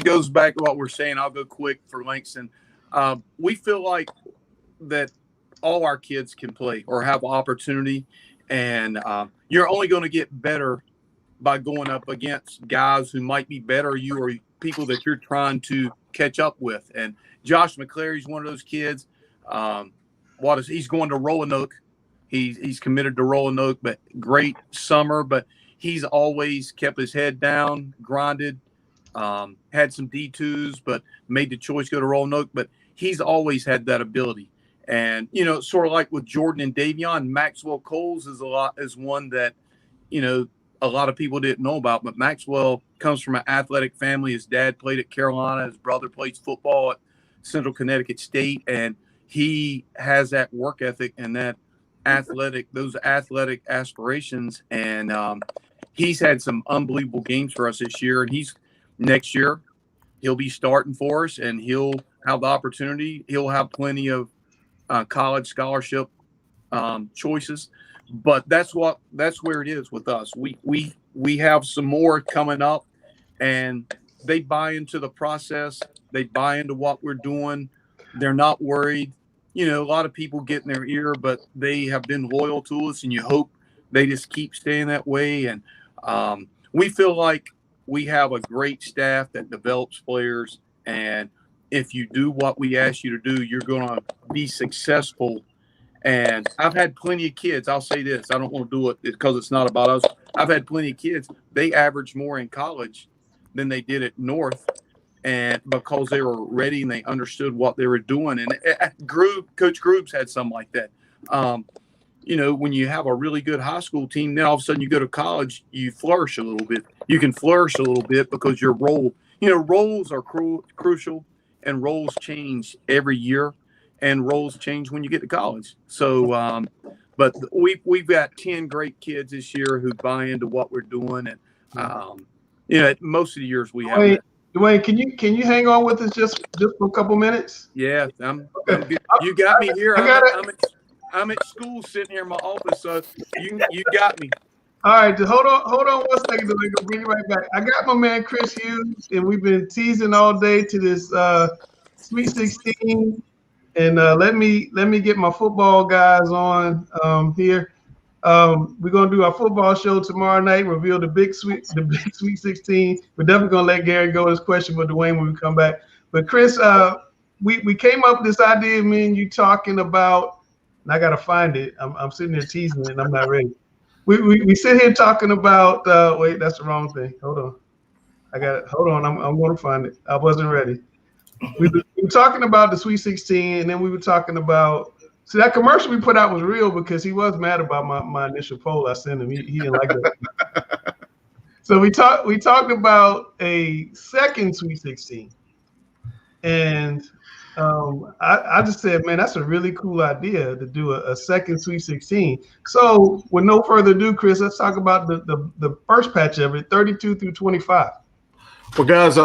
goes back to what we're saying. I'll go quick for Langston. We feel like that all our kids can play or have opportunity, and you're only going to get better by going up against guys who might be better you or people that you're trying to catch up with. And Josh McClary's one of those kids. He's going to Roanoke. He's committed to Roanoke, but great summer. But he's always kept his head down, grinded, had some D2s, but made the choice to go to Roanoke. But he's always had that ability. And, you know, sort of like with Jordan and Davion, Maxwell Coles is one that, you know, a lot of people didn't know about. But Maxwell comes from an athletic family. His dad played at Carolina. His brother plays football at Central Connecticut State. And he has that work ethic and those athletic aspirations. And he's had some unbelievable games for us this year. And next year, he'll be starting for us, and he'll have the opportunity. He'll have plenty of college scholarship choices, but that's where it is with us. We have some more coming up, and they buy into the process. They buy into what we're doing. They're not worried. You know, a lot of people get in their ear, but they have been loyal to us, and you hope they just keep staying that way. And we feel like we have a great staff that develops players, and if you do what we ask you to do, you're going to be successful. And I've had plenty of kids. I'll say this. I don't want to do it because it's not about us. I've had plenty of kids. They averaged more in college than they did at North, and because they were ready and they understood what they were doing. And Coach Grooves had something like that. You know, when you have a really good high school team, then all of a sudden you go to college, you flourish a little bit. You can flourish a little bit because your role, you know, roles are crucial. And roles change every year, and roles change when you get to college. So, but we've got 10 great kids this year who buy into what we're doing, and you know, most of the years we have. Dwayne, can you hang on with us just for a couple minutes? Yeah, I'm good. You got me here. I'm at school sitting here in my office, so you got me. All right, just hold on 1 second. We're gonna bring you right back. I got my man Chris Hughes, and we've been teasing all day to this Sweet 16. And let me get my football guys on here. We're gonna do our football show tomorrow night. Reveal the big Sweet 16. We're definitely gonna let Gary go his question with Dwayne when we come back. But Chris, we came up with this idea of me and you talking about, and I gotta find it. I'm sitting there teasing it and I'm not ready. We sit here talking about wait, that's the wrong thing. Hold on. I got it. Hold on. I'm going to find it. I wasn't ready. We were talking about the Sweet 16, and then we were talking about, see, that commercial we put out was real because he was mad about my initial poll I sent him. He didn't like that. So we talked about a second Sweet 16. And I just said, man, that's a really cool idea to do a second Sweet 16. So with no further ado, Chris, let's talk about the first patch of it, 32 through 25. Well, guys,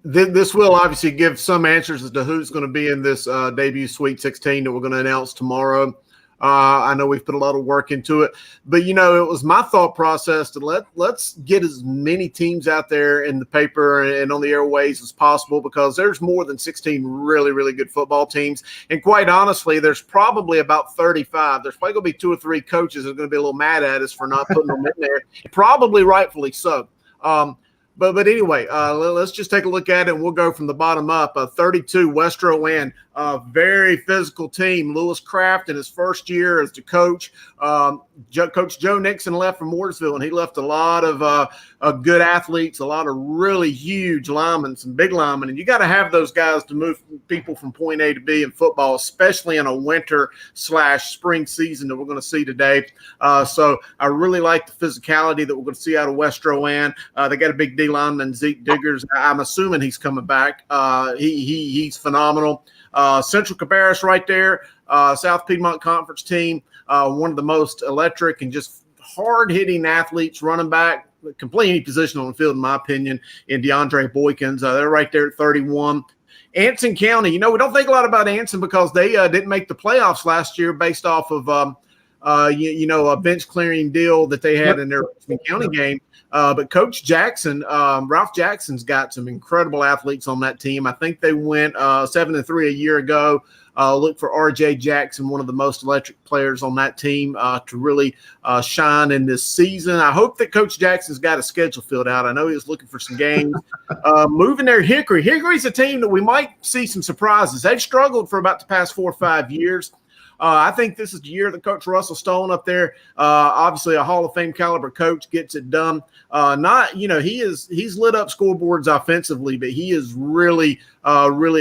this will obviously give some answers as to who's going to be in this debut Sweet 16 that we're going to announce tomorrow. I know we've put a lot of work into it, but you know, it was my thought process to let's get as many teams out there in the paper and on the airways as possible, because there's more than 16 really, really good football teams. And quite honestly, there's probably about 35. There's probably going to be 2 or 3 coaches that are going to be a little mad at us for not putting them in there. Probably rightfully so. But anyway, let's just take a look at it, and we'll go from the bottom up. 32, West Rowan, very physical team. Lewis Kraft in his first year as the coach. Coach Joe Nixon left from Mooresville, and he left a lot of good athletes, a lot of really huge linemen, some big linemen. And you got to have those guys to move people from point A to B in football, especially in a winter/spring season that we're going to see today. So I really like the physicality that we're going to see out of West Rowan. They got a big D lineman, Zeke Diggers. I'm assuming he's coming back. He's phenomenal. Central Cabarrus right there, South Piedmont Conference team, one of the most electric and just hard-hitting athletes, running back, complete any position on the field, in my opinion, in DeAndre Boykins. They're right there at 31. Anson County, you know, we don't think a lot about Anson because they didn't make the playoffs last year based off of, a bench-clearing deal that they had in their Richmond County game. But Coach Jackson, Ralph Jackson's got some incredible athletes on that team. I think they went 7-3 a year ago. Look for R.J. Jackson, one of the most electric players on that team, to really shine in this season. I hope that Coach Jackson's got a schedule filled out. I know he was looking for some games. Moving there, Hickory. Hickory's a team that we might see some surprises. They've struggled for about the past 4 or 5 years. I think this is the year that Coach Russell Stone up there, obviously a Hall of Fame caliber coach, gets it done. He's lit up scoreboards offensively, but he is really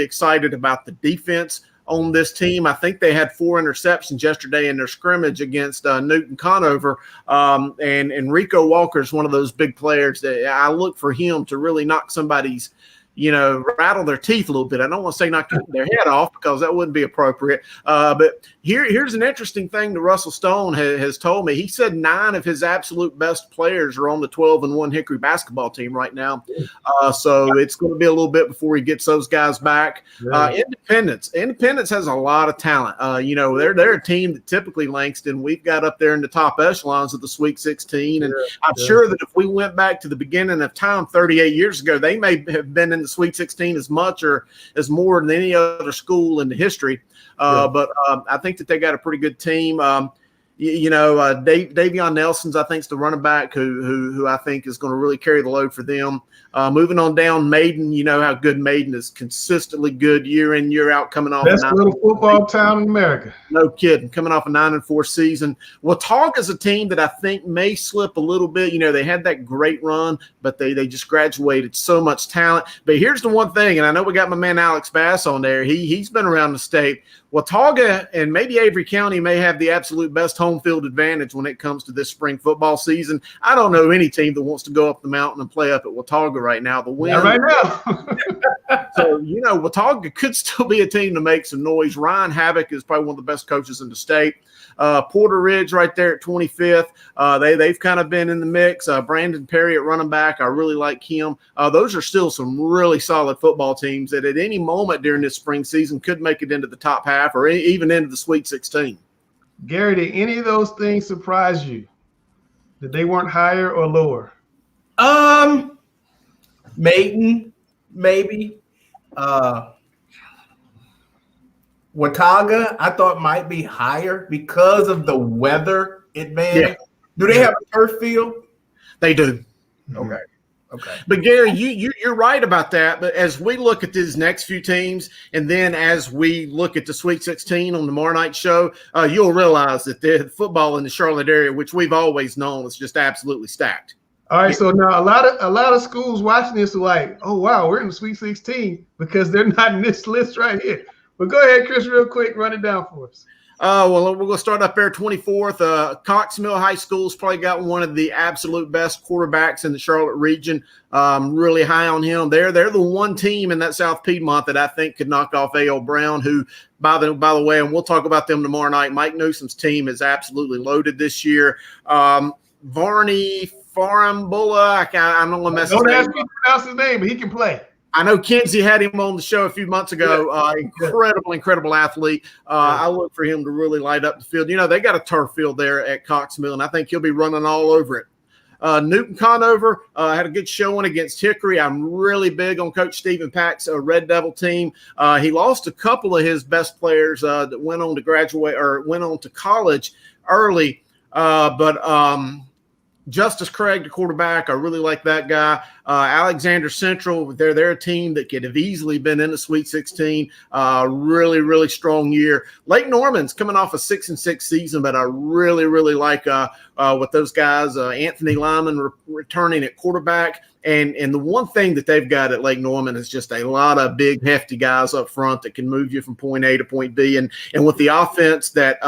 excited about the defense on this team. I think they had 4 interceptions yesterday in their scrimmage against Newton Conover. And Rico Walker is one of those big players that I look for him to really knock somebody's, rattle their teeth a little bit. I don't want to say knock their head off because that wouldn't be appropriate. But here's an interesting thing that Russell Stone has told me. He said 9 of his absolute best players are on the 12-1 Hickory basketball team right now. So it's going to be a little bit before he gets those guys back. Independence has a lot of talent. They're a team that typically, Langston, we've got up there in the top echelons of the Sweet 16. And I'm sure that if we went back to the beginning of time 38 years ago, they may have been in the Sweet 16 as much or as more than any other school in the history. But I think that they got a pretty good team. Davion Nelson's, I think, is the running back who I think is going to really carry the load for them. Moving on down, Maiden, you know how good Maiden is, consistently good year in, year out, coming off best little football town in America. No kidding, coming off a 9-4 season. Watauga's a team that I think may slip a little bit. They had that great run, but they just graduated so much talent. But here's the one thing, and I know we got my man Alex Bass on there. He's been around the state. Watauga and maybe Avery County may have the absolute best home field advantage when it comes to this spring football season. I don't know any team that wants to go up the mountain and play up at Watauga right now. The win right now. So, Watauga could still be a team to make some noise. Ryan Havoc is probably one of the best coaches in the state. Porter Ridge right there at 25th. They've kind of been in the mix. Brandon Perry at running back. I really like him. Those are still some really solid football teams that at any moment during this spring season could make it into the top half or even into the Sweet 16. Gary, did any of those things surprise you? That they weren't higher or lower? Maiden, maybe. Watauga, I thought might be higher because of the weather advantage. Yeah. Do they have a turf field? They do. Okay. But Gary, you're right about that. But as we look at these next few teams, and then as we look at the Sweet 16 on tomorrow night's show, you'll realize that the football in the Charlotte area, which we've always known, is just absolutely stacked. All right, so now a lot of schools watching this are like, oh wow, we're in the Sweet 16 because they're not in this list right here. But go ahead, Chris, real quick, run it down for us. We're going to start up there 24th. Cox Mill High School's probably got one of the absolute best quarterbacks in the Charlotte region. Really high on him. They're the one team in that South Piedmont that I think could knock off A.L. Brown, who, by the way, and we'll talk about them tomorrow night, Mike Newsom's team is absolutely loaded this year. Varney Farambula, I'm not going to mess his name up. Don't ask me to pronounce his name, but he can play. I know Kenzie had him on the show a few months ago. Incredible athlete. I look for him to really light up the field. They got a turf field there at Cox Mill, and I think he'll be running all over it. Newton Conover had a good showing against Hickory. I'm really big on Coach Stephen Pack's Red Devil team. He lost a couple of his best players that went on to graduate or went on to college early, but Justice Craig, the quarterback, I really like that guy. Alexander Central, they're a team that could have easily been in the Sweet 16. Really strong year. Lake Norman's coming off a 6-6 season, but I really like what those guys. Anthony Lyman returning at quarterback. And the one thing that they've got at Lake Norman is just a lot of big, hefty guys up front that can move you from point A to point B. And with the offense that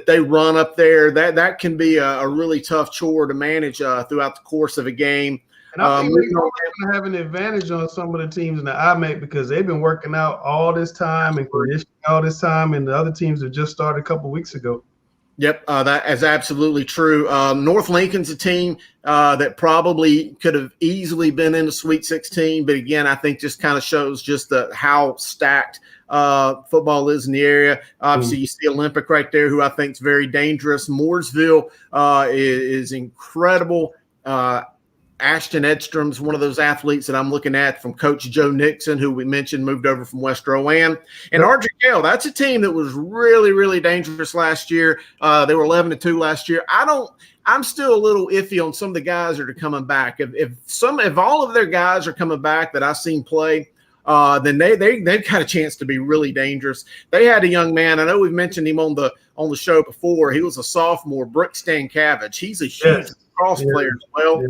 they run up there, that can be a really tough chore to manage throughout the course of a game. And I think they're going to have an advantage on some of the teams in the IMAC because they've been working out all this time and conditioning all this time, and the other teams have just started a couple of weeks ago. Yep, that is absolutely true. North Lincoln's a team that probably could have easily been in the Sweet 16, but again, I think just kind of shows just how stacked football is in the area. Obviously, you see Olympic right there, who I think is very dangerous. Mooresville is incredible. Ashton Edstrom's one of those athletes that I'm looking at from Coach Joe Nixon, who we mentioned moved over from West Rowan. And Ardrey, that's a team that was really dangerous last year. They were 11-2 last year. I'm still a little iffy on some of the guys that are coming back. If all of their guys are coming back that I've seen play, then they've got a chance to be really dangerous. They had a young man. I know we've mentioned him on the show before. He was a sophomore, Brooke Stankiewicz. He's a huge cross player as well.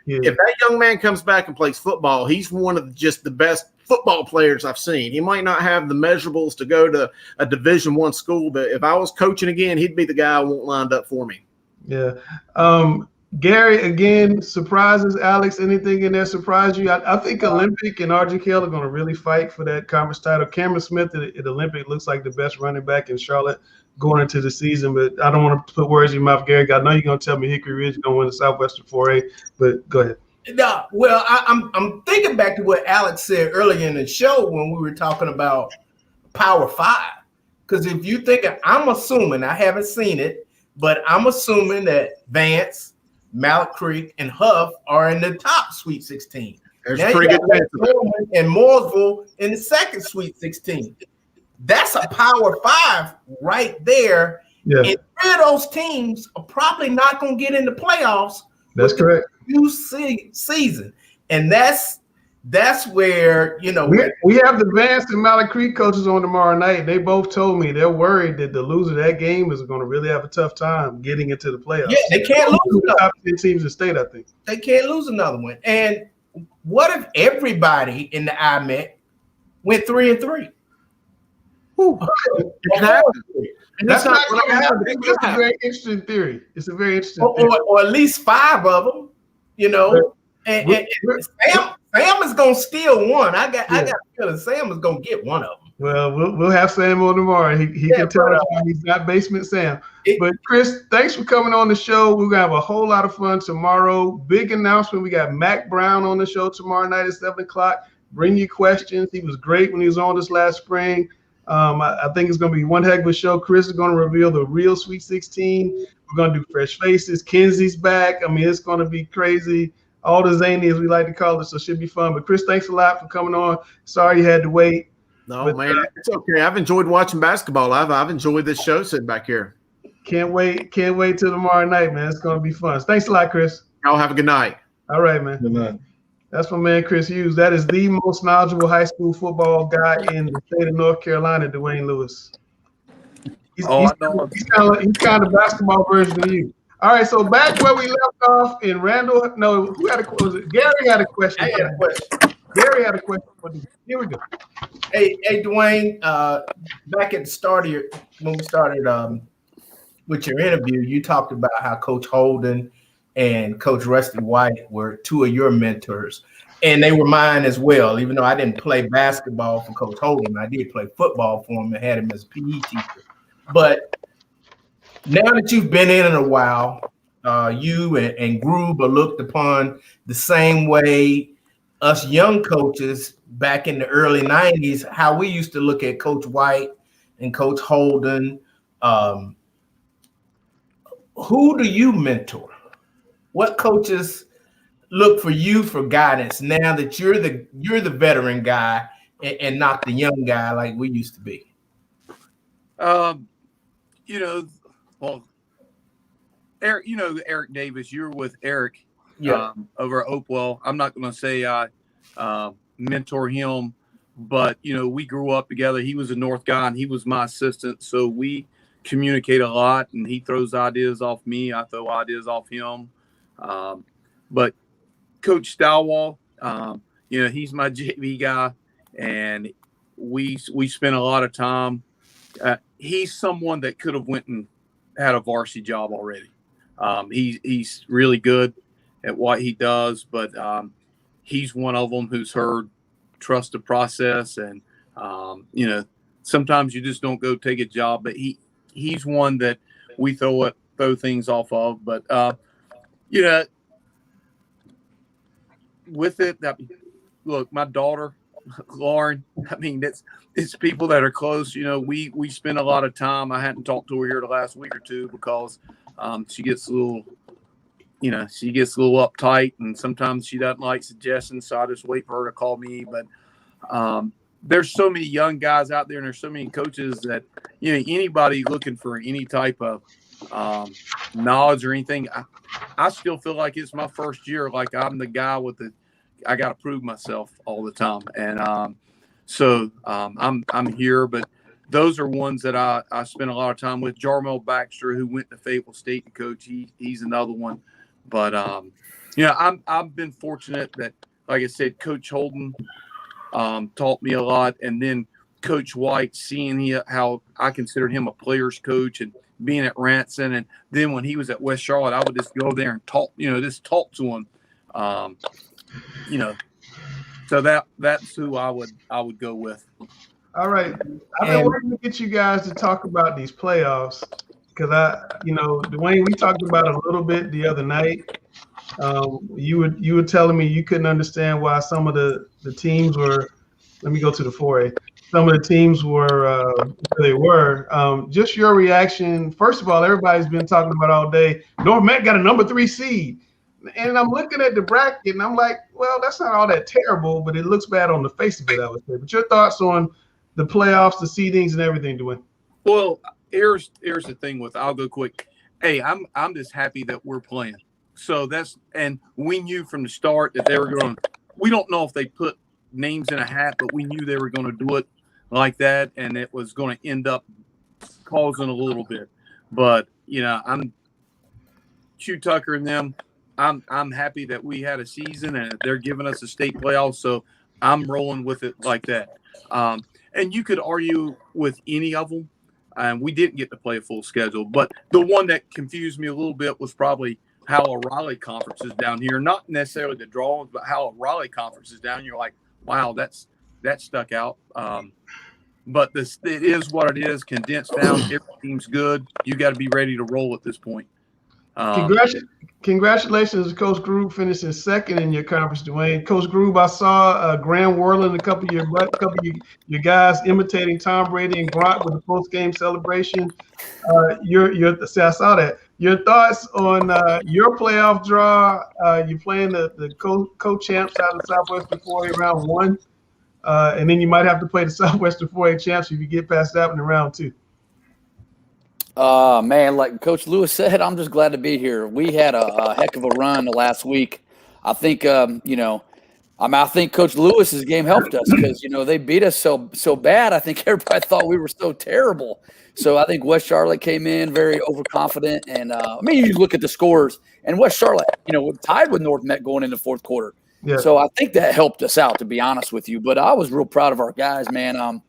If that young man comes back and plays football, he's one of just the best football players I've seen. He might not have the measurables to go to a Division I school, but if I was coaching again, he'd be the guy I want lined up for me. Yeah. Gary, again, surprises. Alex, anything in there surprise you? I think Olympic and RG Kell are going to really fight for that conference title. Cameron Smith at Olympic looks like the best running back in Charlotte going into the season, but I don't want to put words in your mouth, Gary. I know you're going to tell me Hickory Ridge is going to win the Southwestern 4A, but go ahead. No, well, I'm thinking back to what Alex said earlier in the show when we were talking about Power 5. Because if you think, I'm assuming, I haven't seen it, but I'm assuming that Vance, Mallard Creek, and Huff are in the top Sweet 16. There's a pretty good chance of that. And Mooresville in the second Sweet 16. That's a Power 5 right there. Yeah. And 3 of those teams are probably not going to get in the playoffs. That's correct. New season, and that's where we have the Vance and Mallard Creek coaches on tomorrow night. They both told me they're worried that the loser of that game is going to really have a tough time getting into the playoffs. Yeah, they can't lose the top 10 teams in state. I think they can't lose another one. And what if everybody in the IMEC went 3-3? That's not going to happen. It's a very interesting theory. It's a very interesting theory. Or at least 5 of them, And Sam is going to steal one. I got a feeling Sam is going to get one of them. Well, we'll have Sam on tomorrow. He can tell us why he's not Basement Sam. But Chris, thanks for coming on the show. We're gonna have a whole lot of fun tomorrow. Big announcement. We got Mack Brown on the show tomorrow night at 7:00. Bring your questions. He was great when he was on this last spring. I think it's going to be one heck of a show. Chris is going to reveal the real Sweet 16. We're going to do fresh faces. Kenzie's back. I mean, it's going to be crazy. All the zany, as we like to call it, so it should be fun. But Chris, thanks a lot for coming on. Sorry you had to wait. No, man, it's okay. I've enjoyed watching basketball. I've enjoyed this show sitting back here. Can't wait till tomorrow night, man. It's going to be fun. Thanks a lot, Chris. Y'all have a good night. All right, man. Good night. That's my man, Chris Hughes. That is the most knowledgeable high school football guy in the state of North Carolina, Dwayne Lewis. He's kind of basketball version of you. All right, so back where we left off in Randall. No, who had a question? Gary had a question. I had a question. Gary had a question. Here we go. Hey, Dwayne. Back at the start of when we started with your interview, you talked about how Coach Holden and Coach Rusty White were 2 of your mentors, and they were mine as well. Even though I didn't play basketball for Coach Holden, I did play football for him and had him as a PE teacher. But now that you've been in a while, you and Grube are looked upon the same way us young coaches back in the early 90s, how we used to look at Coach White and Coach Holden. Who do you mentor? What coaches look for you for guidance now that you're the veteran guy and not the young guy like we used to be? Eric, Eric Davis, you were with Eric over at Hopewell. I'm not going to say I mentor him, but, we grew up together. He was a North guy and he was my assistant. So we communicate a lot, and he throws ideas off me. I throw ideas off him. But Coach Stalwall, he's my JV guy, and we spent a lot of time. He's someone that could have went and had a varsity job already. He's really good at what he does, but he's one of them who's heard trust the process, and sometimes you just don't go take a job, but he's one that we throw things off of. But with it, look, my daughter, Lauren, I mean, it's people that are close. We spend a lot of time. I hadn't talked to her here the last week or two because she gets a little uptight, and sometimes she doesn't like suggestions. So I just wait for her to call me. But there's so many young guys out there, and there's so many coaches that, anybody looking for any type of knowledge or anything, I still feel like it's my first year. Like I'm the guy with the I got to prove myself all the time. And so I'm here, but those are ones that I spent a lot of time with. Jarmel Baxter, who went to Fayetteville State to coach, he's another one. But I've been fortunate that, like I said, Coach Holden taught me a lot, and then Coach White, seeing how I considered him a player's coach, and being at Ranson, and then when he was at West Charlotte, I would just go there and talk, just talk to him, So that's who I would go with. All right, I've been working to get you guys to talk about these playoffs because Dwayne, we talked about it a little bit the other night. You were telling me you couldn't understand why some of the teams were. Let me go to the 4A. Some of the teams were where they were. Just your reaction. First of all, everybody's been talking about all day. North Meck got a number 3 seed. And I'm looking at the bracket, and I'm like, well, that's not all that terrible, but it looks bad on the face of it, I would say. But your thoughts on the playoffs, the seedings, and everything, Dwayne? Well, here's the thing I'll go quick. Hey, I'm just happy that we're playing. So and we knew from the start that they were going to – we don't know if they put names in a hat, but we knew they were going to do it like that, and it was going to end up causing a little bit. But, I'm – Chu Tucker and them – I'm happy that we had a season and they're giving us a state playoff, so I'm rolling with it like that. And you could argue with any of them, and we didn't get to play a full schedule. But the one that confused me a little bit was probably how a Raleigh conference is down here. Not necessarily the drawings, but how a Raleigh conference is down. You're like, wow, that stuck out. But it is what it is. Condensed down, every team's good. You got to be ready to roll at this point. Congratulations, Coach Grube, finishing second in your conference, Dwayne. Coach Grube, I saw Graham Worland, a couple of your guys imitating Tom Brady and Gronk with the post-game celebration. I saw that. Your thoughts on your playoff draw? You're playing the co-champs out of Southwestern 4A round 1, and then you might have to play the Southwestern 4A champs if you get past that one in round 2. Man, like Coach Lewis said, I'm just glad to be here. We had a heck of a run the last week. I think, I think Coach Lewis's game helped us because, they beat us so bad. I think everybody thought we were so terrible. So I think West Charlotte came in very overconfident. And, you look at the scores, and West Charlotte, tied with North Meck going into fourth quarter. Yeah. So I think that helped us out, to be honest with you. But I was real proud of our guys, man.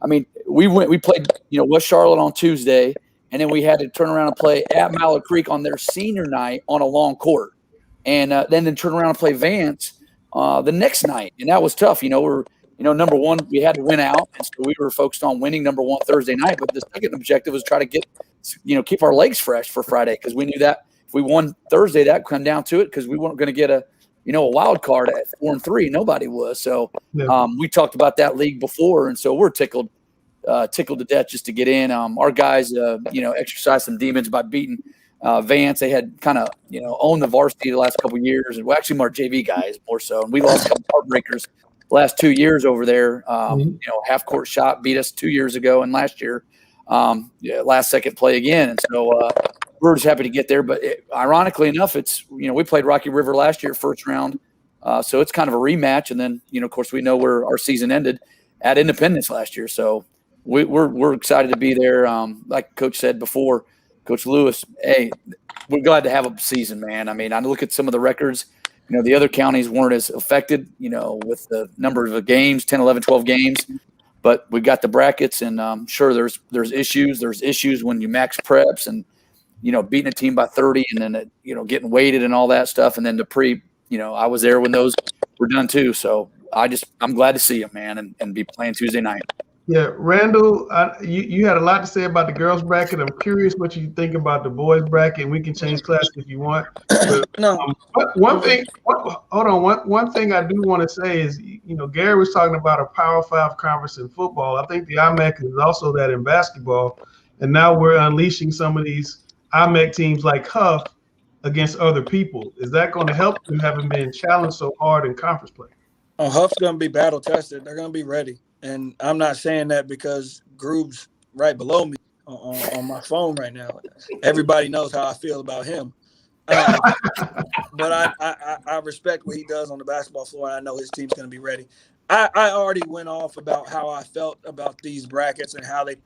We played, West Charlotte on Tuesday. And then we had to turn around and play at Mallard Creek on their senior night on a long court. And then turn around and play Vance the next night. And that was tough. Number one, we had to win out. And so we were focused on winning number one Thursday night. But the second objective was try to get, keep our legs fresh for Friday. Because we knew that if we won Thursday, that would come down to it because we weren't going to get a wild card at 4-3. Nobody was. So we talked about that league before. And so we're tickled to death just to get in. Our guys, exercised some demons by beating Vance. They had kind of, owned the varsity the last couple of years. And actually, our JV guys more so. And we lost a couple heartbreakers the last 2 years over there. Half court shot beat us 2 years ago, and last year, last second play again. And so we're just happy to get there. But ironically enough, it's we played Rocky River last year, first round. So it's kind of a rematch. And then of course, we know where our season ended at Independence last year. So we're excited to be there. Like Coach said before, Coach Lewis, hey, we're glad to have a season, man. I look at some of the records. The other counties weren't as affected, with the number of games, 10, 11, 12 games. But we got the brackets, and sure, there's issues. There's issues when you max preps and, beating a team by 30 and then, getting weighted and all that stuff. And then the I was there when those were done too. So I'm glad to see them, man, and be playing Tuesday night. Yeah, Randall, you had a lot to say about the girls' bracket. I'm curious what you think about the boys' bracket. We can change classes if you want. But, one thing I do want to say is, Gary was talking about a Power 5 conference in football. I think the IMEC is also that in basketball. And now we're unleashing some of these IMEC teams like Huff against other people. Is that going to help them having been challenged so hard in conference play? Huff's going to be battle tested. They're going to be ready. And I'm not saying that because Grube's right below me on my phone right now. Everybody knows how I feel about him. But I respect what he does on the basketball floor, and I know his team's going to be ready. I already went off about how I felt about these brackets and how they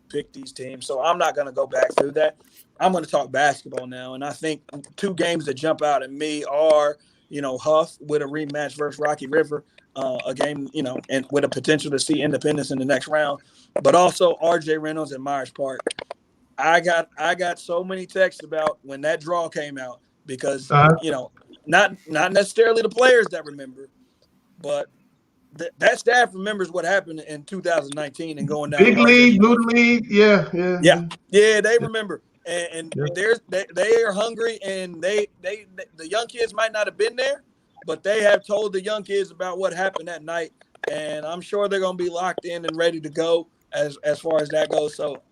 pick these teams, so I'm not going to go back through that. I'm going to talk basketball now, and I think two games that jump out at me are, Huff with a rematch versus Rocky River, a game, and with a potential to see Independence in the next round, but also R.J. Reynolds and Myers Park. I got so many texts about when that draw came out because not necessarily the players that remember, but that staff remembers what happened in 2019 and going down. Big league, blue league, yeah, they remember, and they are hungry, and they the young kids might not have been there, but they have told the young kids about what happened that night, and I'm sure they're going to be locked in and ready to go as far as that goes. So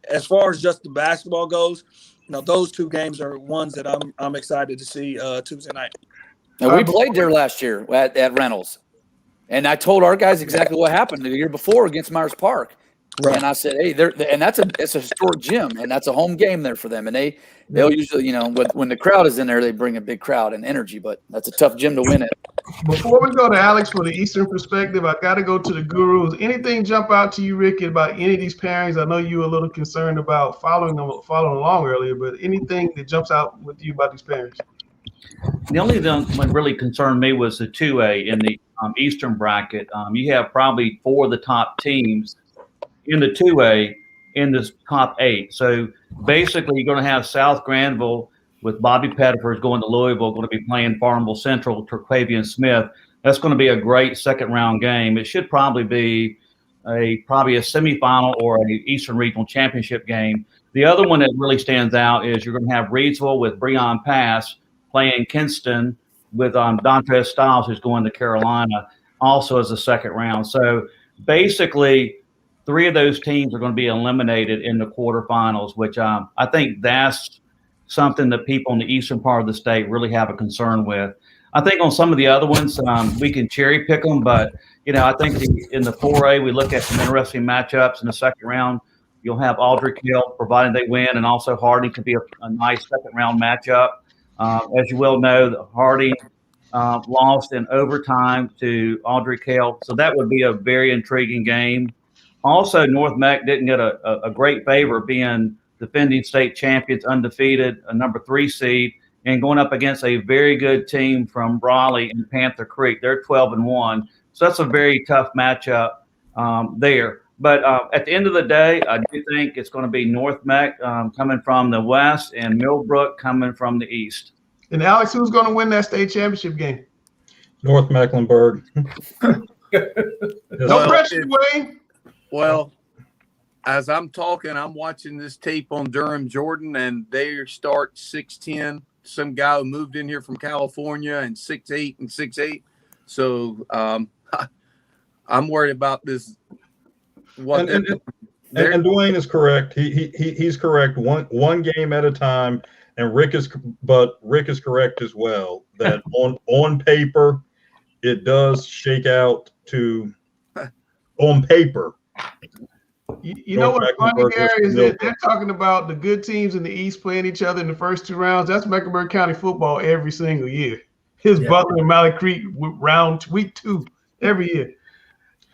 as far as just the basketball goes, those two games are ones that I'm excited to see Tuesday night. Now, we played there last year at Reynolds, and I told our guys exactly what happened the year before against Myers Park. Right. And I said, hey, it's a historic gym, and that's a home game there for them. And they'll usually, when the crowd is in there, they bring a big crowd and energy. But that's a tough gym to win it. Before we go to Alex for the Eastern perspective, I got to go to the gurus. Anything jump out to you, Ricky, about any of these pairings? I know you were a little concerned about following along earlier, but anything that jumps out with you about these pairings? The only thing that really concerned me was the 2A in the Eastern bracket. You have probably 4 of the top teams in the 2A in this top 8. So basically, you're going to have South Granville with Bobby Pettiford going to Louisville, going to be playing Farmville Central, Turquavian Smith. That's going to be a great second-round game. It should probably be probably a semifinal or an Eastern Regional Championship game. The other one that really stands out is you're going to have Reidsville with Breon Pass playing Kinston with Dontrez Styles, who's going to Carolina, also as a second round. So basically, 3 of those teams are going to be eliminated in the quarterfinals, which I think that's something that people in the eastern part of the state really have a concern with. I think on some of the other ones, we can cherry pick them, but I think in the 4A, we look at some interesting matchups in the second round. You'll have Aldrich Hill, provided they win, and also Harding could be a nice second round matchup. As you well know, Harding lost in overtime to Aldrich Hill, so that would be a very intriguing game. Also, North Meck didn't get a great favor being defending state champions, undefeated, a number 3 seed, and going up against a very good team from Raleigh and Panther Creek. They're 12-1, so that's a very tough matchup there. But at the end of the day, I do think it's going to be North Meck coming from the west and Millbrook coming from the east. And Alex, who's going to win that state championship game? North Mecklenburg. No pressure, Dwayne. Well, as I'm talking, I'm watching this tape on Durham, Jordan, and they start 6'10". Some guy who moved in here from California and 6'8" and 6'8". So I'm worried about this. And Dwayne is correct. He's correct. One game at a time. And Rick is correct as well. That on paper, it does shake out to on paper. You know what's funny, Gary, is that they're talking about the good teams in the East playing each other in the first 2 rounds. That's Mecklenburg County football every single year. Butler and Malley Creek week 2 every year.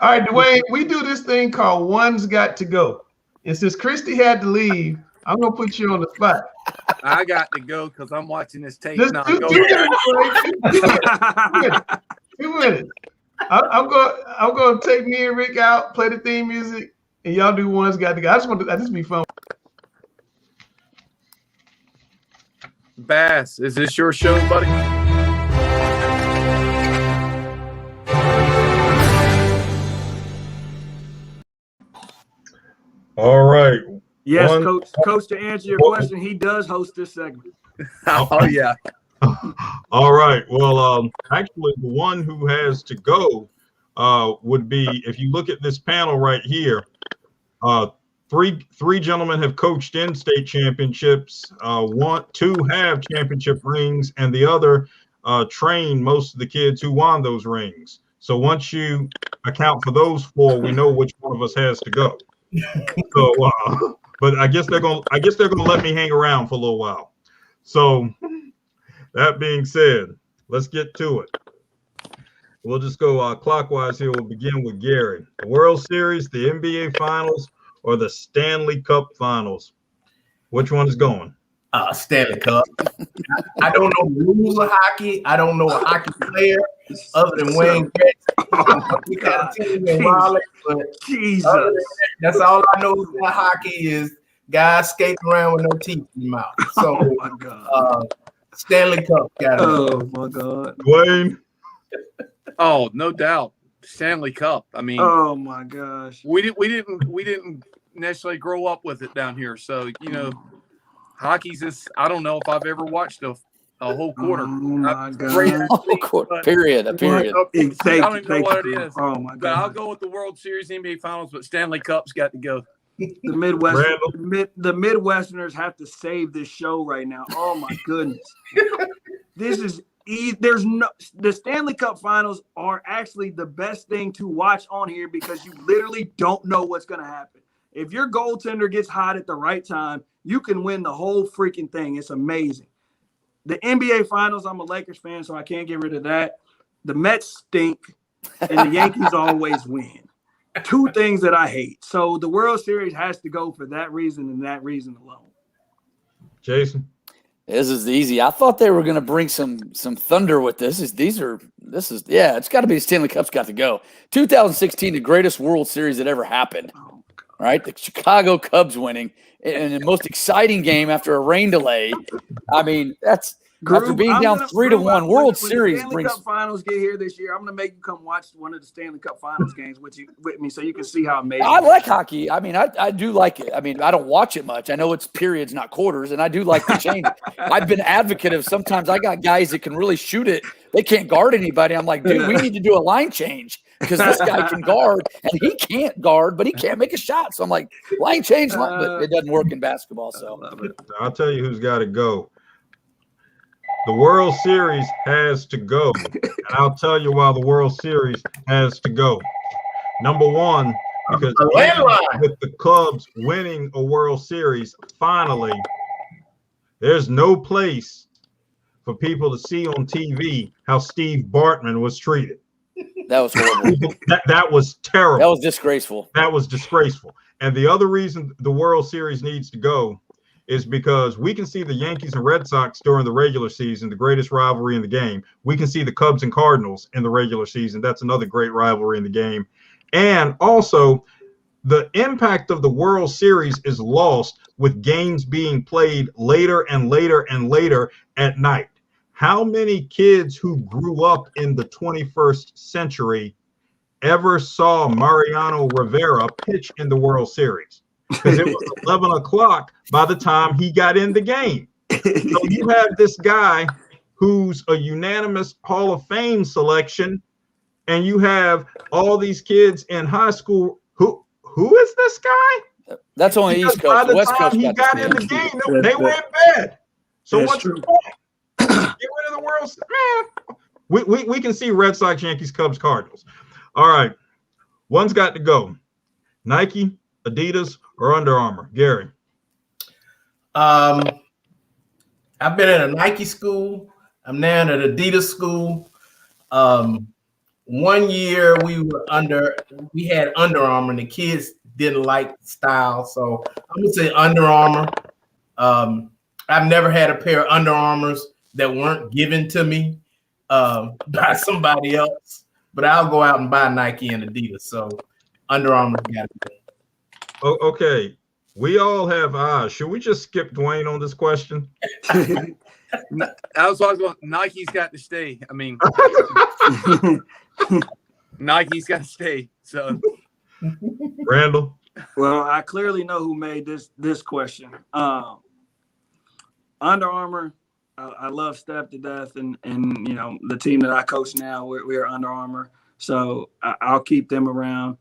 All right, Dwayne, we do this thing called One's Got to Go. And since Christy had to leave, I'm going to put you on the spot. I got to go because I'm watching this tape Just now. 2 minutes. I'm going to take me and Rick out, play the theme music, and y'all do One's Got to Go. I just be fun. Bass, is this your show, buddy? All right. Yes, Coach, to answer your question, he does host this segment. Oh, yeah. All right. Well, actually, the one who has to go would be, if you look at this panel right here, three gentlemen have coached in state championships. 2 have championship rings, and the other trained most of the kids who won those rings. So once you account for those 4, we know which one of us has to go. So, but I guess they're gonna let me hang around for a little while. So that being said, let's get to it. We'll just go clockwise here. We'll begin with Gary. The World Series, the NBA Finals, or the Stanley Cup Finals? Which one is going? Stanley Cup. I don't know the rules of hockey. I don't know a hockey player other than Wayne Gretzky. We got a team in Raleigh, but Jesus. other than that, that's all I know about hockey is guys skating around with no teeth in their mouth. So, Oh my God. Stanley Cup got it. Oh my God. Dwayne? Oh, no doubt. Stanley Cup. I mean, Oh my gosh. we didn't necessarily grow up with it down here. So, hockey's just, I don't know if I've ever watched a whole quarter. Oh my Great God. athlete, but Period. I don't even know what it is. Oh my But I'll God. go with the World Series, NBA Finals, but Stanley Cup's got to go. The Midwest, Randall? the Midwesterners have to save this show right now. Oh my goodness. This is the Stanley Cup Finals are actually the best thing to watch on here because you literally don't know what's going to happen. If your goaltender gets hot at the right time, you can win the whole freaking thing. It's amazing. The NBA Finals, I'm a Lakers fan, so I can't get rid of that. The Mets stink, and the Yankees always win. Two things that I hate. So the World Series has to go for that reason and that reason alone. Jason? This is easy. I thought they were going to bring some thunder with this. It's got to be the Stanley Cup's got to go. 2016, the greatest World Series that ever happened. Oh, Right, the Chicago Cubs winning in the most exciting game after a rain delay. I mean, that's after being down 3-1. World Series Stanley brings. Cup Finals get here this year. I'm going to make you come watch one of the Stanley Cup Finals games with me, so you can see how amazing. I like hockey. I mean, I do like it. I mean, I don't watch it much. I know it's periods, not quarters, and I do like the change. I've been advocate of sometimes I got guys that can really shoot it. They can't guard anybody. I'm like, dude, we need to do a line change because this guy can guard and he can't guard, but he can't make a shot. So I'm like, line change, but it doesn't work in basketball. So I'll tell you who's got to go. The World Series has to go. And I'll tell you why the World Series has to go. Number one, because with the Cubs winning a World Series, finally, there's no place for people to see on TV how Steve Bartman was treated. that was horrible. That was terrible. That was disgraceful. That was disgraceful. And the other reason the World Series needs to go is because we can see the Yankees and Red Sox during the regular season, the greatest rivalry in the game. We can see the Cubs and Cardinals in the regular season. That's another great rivalry in the game. And also, the impact of the World Series is lost with games being played later and later and later at night. How many kids who grew up in the 21st century ever saw Mariano Rivera pitch in the World Series? Because it was 11 o'clock by the time he got in the game. So you have this guy who's a unanimous Hall of Fame selection, and you have all these kids in high school. Who is this guy? That's only Because East Coast. by the West time Coast he got in the game, they were in bed. So what's the point? Get rid of the World Series. We can see Red Sox, Yankees, Cubs, Cardinals. All right. One's got to go. Nike, Adidas, or Under Armour? Gary. I've been at a Nike school. I'm now at an Adidas school. 1 year we had Under Armour, and the kids didn't like the style. So I'm gonna say Under Armour. I've never had a pair of Under Armours that weren't given to me by somebody else, but I'll go out and buy Nike and Adidas. So Under Armour got it. Oh, okay. We all have eyes. Should we just skip Dwayne on this question? I was going, Nike's got to stay. I mean, Nike's got to stay. So, Randall? Well, I clearly know who made this question. Under Armour, I love Steph to death, and you know the team that I coach now, we're Under Armour, so I'll keep them around.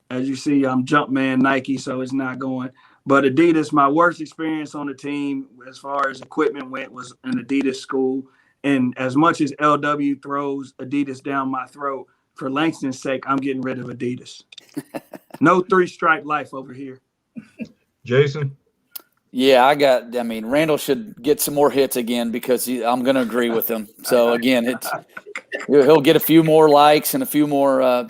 As you see, I'm Jumpman Nike, so it's not going. But Adidas, my worst experience on the team as far as equipment went was an Adidas school. And as much as LW throws Adidas down my throat, for Langston's sake, I'm getting rid of Adidas. No three-stripe life over here. Jason? Yeah, I mean, Randall should get some more hits again because I'm going to agree with him. So again, he'll get a few more likes and a few more,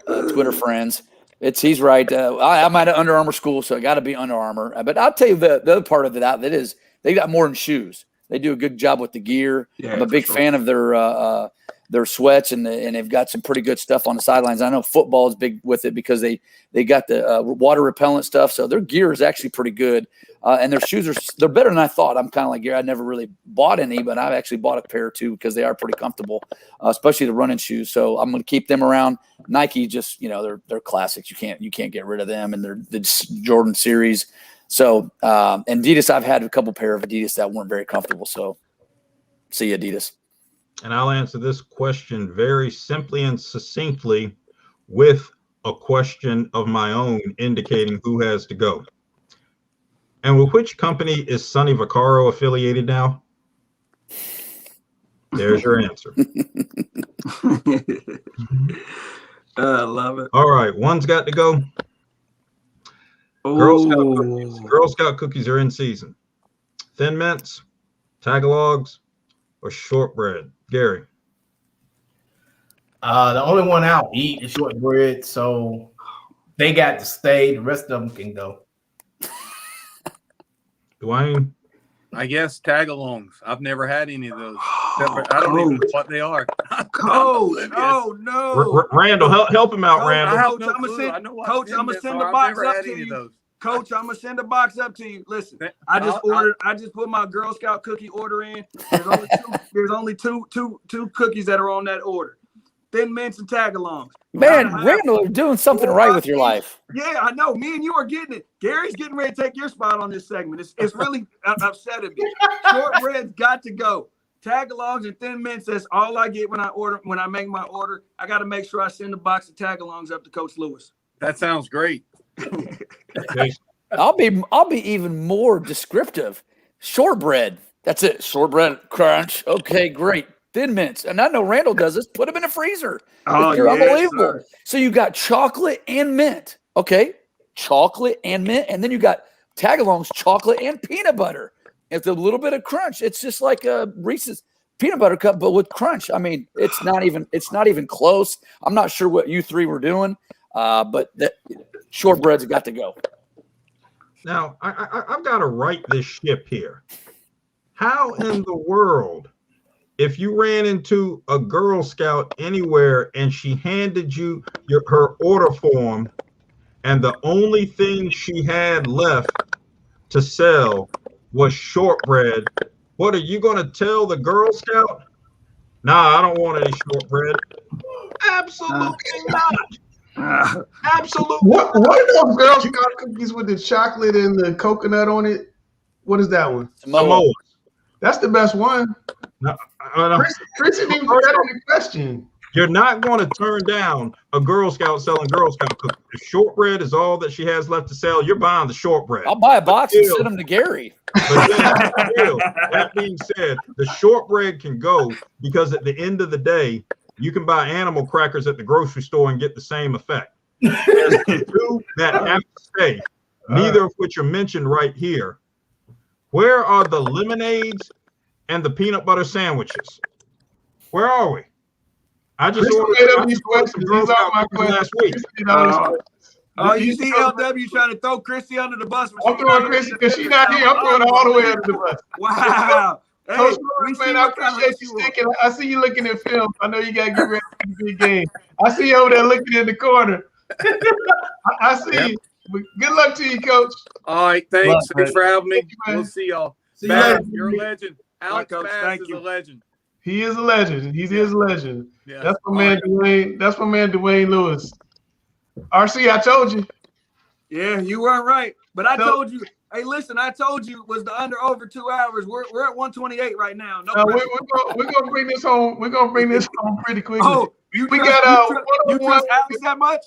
Twitter friends. He's right. I'm at an Under Armour school, so I got to be Under Armour. But I'll tell you the other part of that is they got more than shoes. They do a good job with the gear. Yeah, I'm a big fan of their sweats, and they've got some pretty good stuff on the sidelines. I know football is big with it because they got the water repellent stuff, so their gear is actually pretty good. And their shoes they're better than I thought. I'm kind of like, I never really bought any, but I've actually bought a pair too because they are pretty comfortable, especially the running shoes. So I'm going to keep them around. Nike just, they're classics. You can't get rid of them, and they're the Jordan series. So and Adidas, I've had a couple pair of Adidas that weren't very comfortable. So see you, Adidas. And I'll answer this question very simply and succinctly with a question of my own indicating who has to go. And with which company is Sonny Vaccaro affiliated now? There's your answer. I love it. All right, one's got to go. Girl Scout cookies. Girl Scout cookies are in season. Thin Mints, Tagalogs, or shortbread? Gary. The only one I'll eat is shortbread, so they got to stay. The rest of them can go. Dwayne. I guess tagalongs. I've never had any of those. I don't even know what they are. Coach, no. Randall, help him out, Coach, Randall. Coach, I'm gonna send the box up to you. Coach, I'm gonna send the box up to you. Listen, I just put my Girl Scout cookie order in. There's only two cookies that are on that order. Thin Mints and Tagalongs. Man, Randall, you're doing something right with your life. Yeah, I know. Me and you are getting it. Gary's getting ready to take your spot on this segment. It's really upsetting me. Shortbread's got to go. Tagalongs and Thin Mints, that's all I get when I make my order. I got to make sure I send a box of Tagalongs up to Coach Lewis. That sounds great. I'll be even more descriptive. Shortbread. That's it. Shortbread crunch. Okay, great. Thin Mints. And I know Randall does this. Put them in a freezer. Oh, They're unbelievable. Sir. So you got chocolate and mint. Okay. Chocolate and mint. And then you got Tagalongs, chocolate and peanut butter. It's a little bit of crunch. It's just like a Reese's peanut butter cup, but with crunch. I mean, it's not even close. I'm not sure what you three were doing, but that shortbread's got to go. Now, I've got to right this ship here. How in the world, if you ran into a Girl Scout anywhere and she handed you her order form and the only thing she had left to sell was shortbread, what are you going to tell the Girl Scout? Nah, I don't want any shortbread. Absolutely not. Absolutely. What are those Girl Scout cookies with the chocolate and the coconut on it? What is that one? Samoa. That's the best one. No, Chris didn't even put that in the question. You're not going to turn down a Girl Scout selling Girl Scout cookies. If shortbread is all that she has left to sell, you're buying the shortbread. I'll buy a box and send them to Gary. But then, still, that being said, the shortbread can go because at the end of the day, you can buy animal crackers at the grocery store and get the same effect. There's two that have to stay, neither of which are mentioned right here. Where are the lemonades and the peanut butter sandwiches? Where are we? I just ordered these questions. These are my questions last week. You see LW trying to throw Chrissy under the bus. I'm throwing Chrissy because she's not here. I'm throwing her all the way under the bus. Wow. Hey, Coach Lewis, man, I appreciate you sticking. I see you looking at film. I know you got to get ready for the big game. I see you over there looking in the corner. I see you. Good luck to you, Coach. All right, thanks. Thanks for having me. We'll see y'all. See you later. You're a legend. Alex Bass is a legend. He is a legend. He is a legend. Yeah. That's my man, Dwayne. That's my man, Dwayne Lewis. RC, I told you. Yeah, you weren't right. But I told you. Hey, listen, I told you was the under over 2 hours. We're at 128 right now. We're gonna bring this home. We're gonna bring this home pretty quickly. Oh, you trust Alex that much?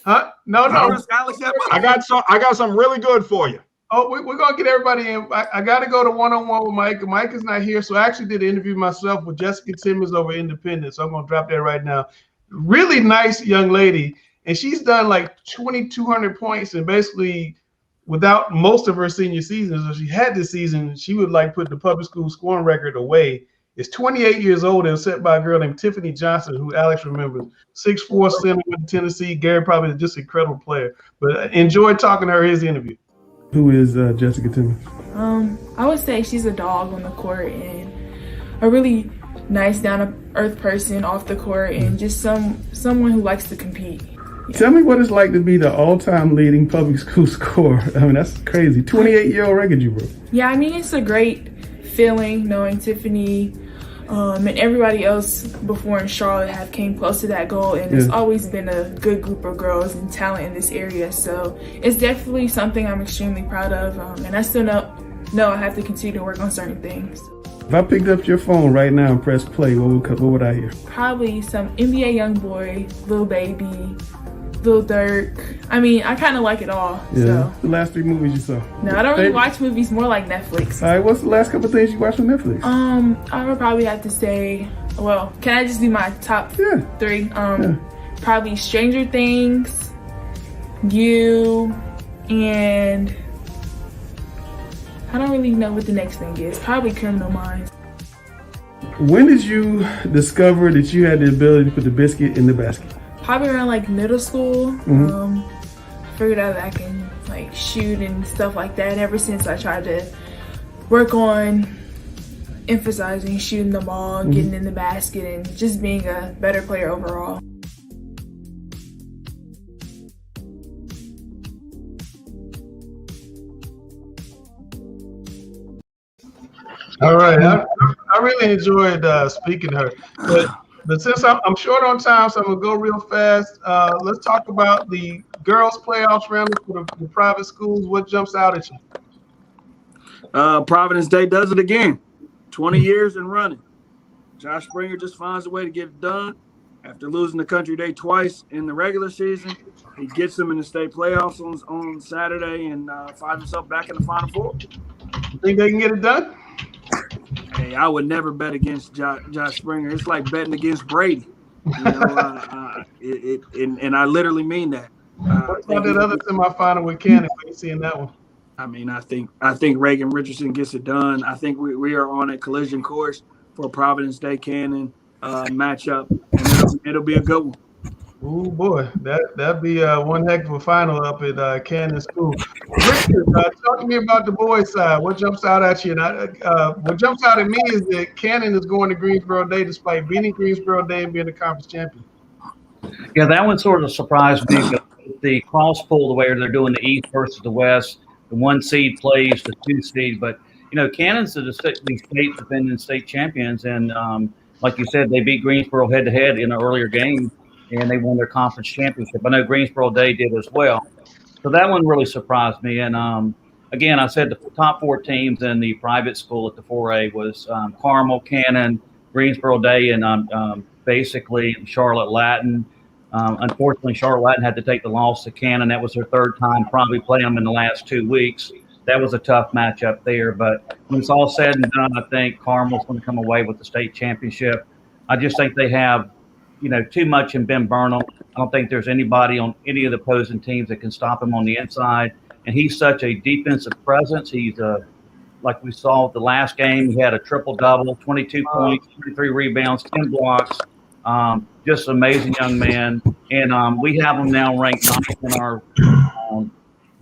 Huh? No. Alex that much? I got something really good for you. Oh, we're gonna get everybody in. I got to go to one-on-one with Mike. Mike is not here, so I actually did an interview myself with Jessica Timmons over Independence. So I'm gonna drop that right now. Really nice young lady, and she's done like 2,200 points, and basically without most of her senior seasons, if she had this season, she would like put the public school scoring record away. Is 28 years old and set by a girl named Tiffany Johnson, who Alex remembers. 6'4" center with Tennessee. Gary probably just an incredible player. But enjoyed talking to her. Here's the interview. Who is Jessica Timmons? I would say she's a dog on the court and a really nice, down-to-earth person off the court, and just someone who likes to compete. Yeah. Tell me what it's like to be the all-time leading public school scorer. I mean, that's crazy. 28-year-old record you broke. Yeah, I mean, it's a great feeling knowing Tiffany and everybody else before in Charlotte have came close to that goal, and There's always been a good group of girls and talent in this area, so it's definitely something I'm extremely proud of, and I still know I have to continue to work on certain things. If I picked up your phone right now and pressed play, what would I hear? Probably some NBA YoungBoy, Lil Baby, Lil Durk. I mean, I kind of like it all. Yeah. So. The last 3 movies you saw? No, I don't really watch movies, more like Netflix. All right, what's the last couple of things you watched on Netflix? I would probably have to say, well, can I just do my top 3? Probably Stranger Things, You, and I don't really know what the next thing is. Probably Criminal Minds. When did you discover that you had the ability to put the biscuit in the basket? Probably around like middle school. I figured out that I can like shoot and stuff like that. And ever since I tried to work on emphasizing shooting the ball, getting in the basket, and just being a better player overall. All right, I really enjoyed speaking to her, but since I'm short on time, so I'm gonna go real fast. Let's talk about the girls' playoffs round for the private schools. What jumps out at you? Providence Day does it again. 20 years and running. Josh Springer just finds a way to get it done. After losing the Country Day twice in the regular season, he gets them in the state playoffs on Saturday and finds himself back in the Final Four. You think they can get it done? Hey, I would never bet against Josh Springer. It's like betting against Brady. You know, and I literally mean that. What about that other semifinal with Cannon? Are you seeing that one? I mean, I think Reagan Richardson gets it done. I think we are on a collision course for Providence Day Cannon matchup, and it'll be a good one. Oh boy, that'd be one heck of a final up at Cannon School. Richard, talk to me about the boys' side. What jumps out at you? And what jumps out at me is that Cannon is going to Greensboro Day despite beating Greensboro Day and being the conference champion. Yeah, that one sort of surprised me. The cross pool, the way they're doing the East versus the West, the 1 seed plays the 2 seed, but you know, Cannon's the state defending state champions, and like you said, they beat Greensboro head to head in an earlier game, and they won their conference championship. I know Greensboro Day did as well. So that one really surprised me. And again, I said the top 4 teams in the private school at the 4A was Carmel, Cannon, Greensboro Day, and basically Charlotte Latin. Unfortunately, Charlotte Latin had to take the loss to Cannon. That was their 3rd time probably playing them in the last 2 weeks. That was a tough matchup there. But when it's all said and done, I think Carmel's going to come away with the state championship. I just think they have, you know, too much in Ben Burnham. I don't think there's anybody on any of the opposing teams that can stop him on the inside. And he's such a defensive presence. He's like we saw the last game, he had a triple-double, 22 points, 23 rebounds, 10 blocks. Just an amazing young man. And we have him now ranked 9th in our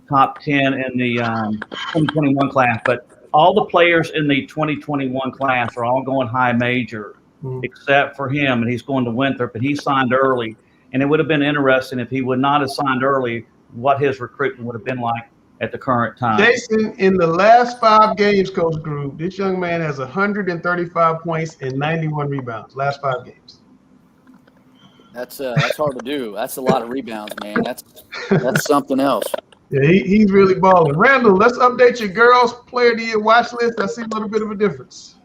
top 10 in the 2021 class. But all the players in the 2021 class are all going high major. Except for him, and he's going to Winthrop, and he signed early. And it would have been interesting if he would not have signed early, what his recruitment would have been like at the current time. Jason, in the last 5 games, Coach Groove, this young man has 135 points and 91 rebounds. Last 5 games. That's hard to do. That's a lot of rebounds, man. That's something else. Yeah, he's really balling. Randall, let's update your girls' player of the year watch list. I see a little bit of a difference.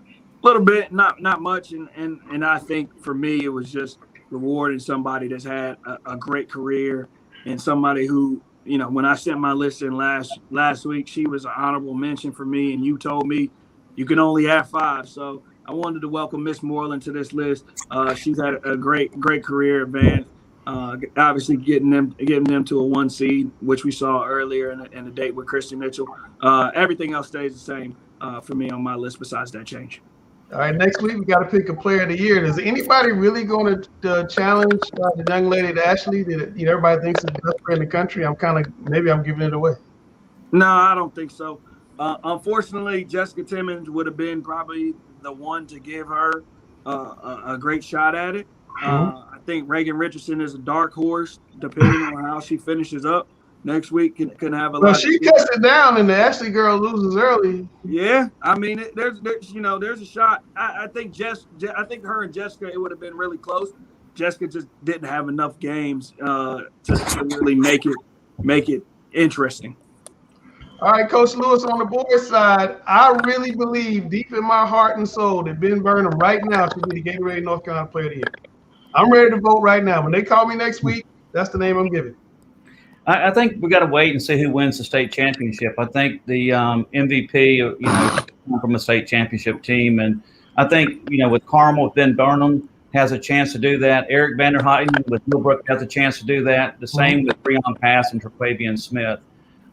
A little bit, not much, and I think for me it was just rewarding somebody that's had a great career and somebody who, you know, when I sent my list in last week, she was an honorable mention for me, and you told me you can only have 5, so I wanted to welcome Miss Moreland to this list. She's had a great career, advanced Obviously, getting them to a 1 seed, which we saw earlier in the date with Christy Mitchell. Everything else stays the same for me on my list besides that change. All right, next week we got to pick a player of the year. Is anybody really going to challenge the young lady Ashley that everybody thinks is the best player in the country? Maybe I'm giving it away. No, I don't think so. Unfortunately, Jessica Timmons would have been probably the one to give her a great shot at it. I think Reagan Richardson is a dark horse, depending on how she finishes up next week. Can have a lot. Well, she cuts it down, and the Ashley girl loses early. Yeah, I mean, there's a shot. I think I think her and Jessica, it would have been really close. Jessica just didn't have enough games to really make it interesting. All right, Coach Lewis, on the boys' side, I really believe deep in my heart and soul that Ben Burnham right now should be the Gatorade North Carolina Player of the Year. I'm ready to vote right now. When they call me next week, that's the name I'm giving. I think we got to wait and see who wins the state championship. I think the MVP, come from a state championship team, and I think with Carmel, with Ben Burnham has a chance to do that. Eric Vanderheiden with Millbrook has a chance to do that. The same with Breon Pass and Traquavian Smith.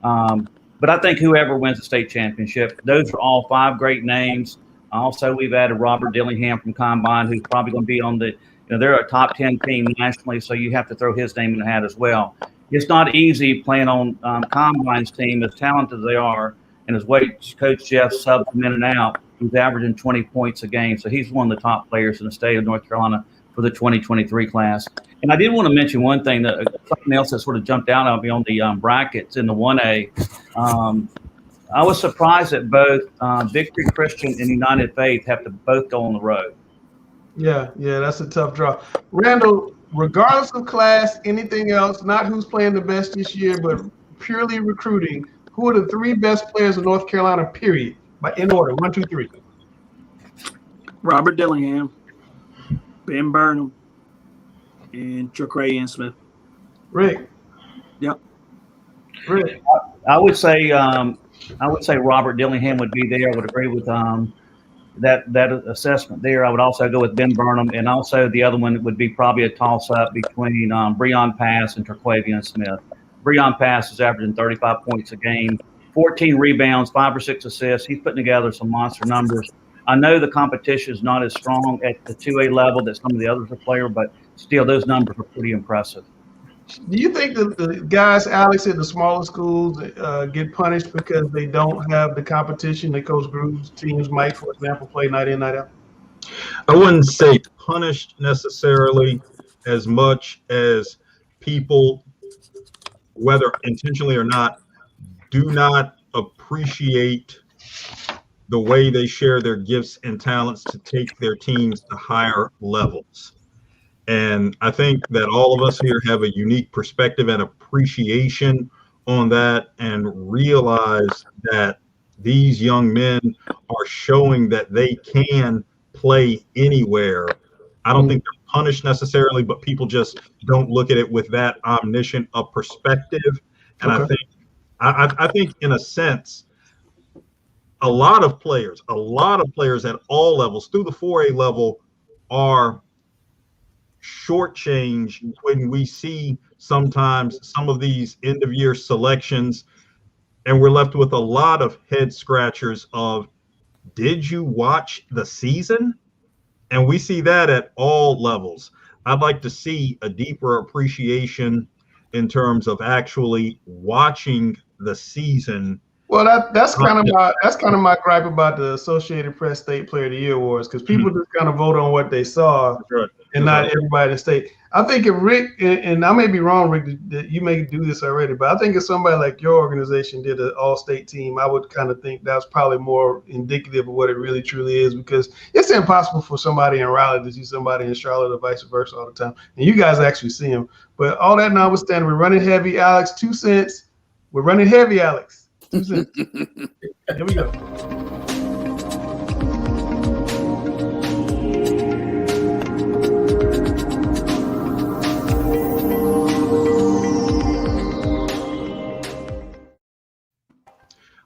But I think whoever wins the state championship, those are all 5 great names. Also, we've added Robert Dillingham from Combine, who's probably going to be on the, they're a top 10 team nationally, so you have to throw his name in the hat as well. It's not easy playing on Combine's team, as talented as they are, and as Coach Jeff subs them in and out. He's averaging 20 points a game, so he's one of the top players in the state of North Carolina for the 2023 class. And I did want to mention one thing, something else that sort of jumped out at me on the brackets in the 1A. I was surprised that both Victory Christian and United Faith have to both go on the road. Yeah, that's a tough draw. Randall, regardless of class, anything else, not who's playing the best this year, but purely recruiting, who are the 3 best players in North Carolina, period? But in order, 1, 2, 3. Robert Dillingham, Ben Burnham, and Traquavian Smith. Rick. Yep. Rick. I would say Robert Dillingham would be there. I would agree with that assessment there. I would also go with Ben Burnham, and also the other one would be probably a toss-up between Breon Pass and Traquavian Smith. Breon Pass is averaging 35 points a game, 14 rebounds, 5 or 6 assists. He's putting together some monster numbers. I know the competition is not as strong at the 2A level that some of the others are playing, but still those numbers are pretty impressive. Do you think that the guys, Alex, at the smaller schools get punished because they don't have the competition that Coach Groove's teams might, for example, play night in, night out? I wouldn't say punished necessarily as much as people, whether intentionally or not, do not appreciate the way they share their gifts and talents to take their teams to higher levels. And I think that all of us here have a unique perspective and appreciation on that, and realize that these young men are showing that they can play anywhere. I don't think they're punished necessarily, but people just don't look at it with that omniscient of perspective. And okay. I think in a sense, a lot of players at all levels through the 4A level are shortchanged when we see sometimes some of these end of year selections, and we're left with a lot of head scratchers of, did you watch the season? And we see that at all levels. I'd like to see a deeper appreciation in terms of actually watching the season. Well, that's kind of my gripe about the Associated Press State Player of the Year awards, because people just kind of vote on what they saw, and not everybody in the state. I think if Rick, and I may be wrong, Rick, that you may do this already, but I think if somebody like your organization did an all-state team, I would kind of think that's probably more indicative of what it really truly is, because it's impossible for somebody in Raleigh to see somebody in Charlotte or vice versa all the time, and you guys actually see them. But all that notwithstanding, we're running heavy, Alex. 2 cents. We're running heavy, Alex. 2 cents. Here we go.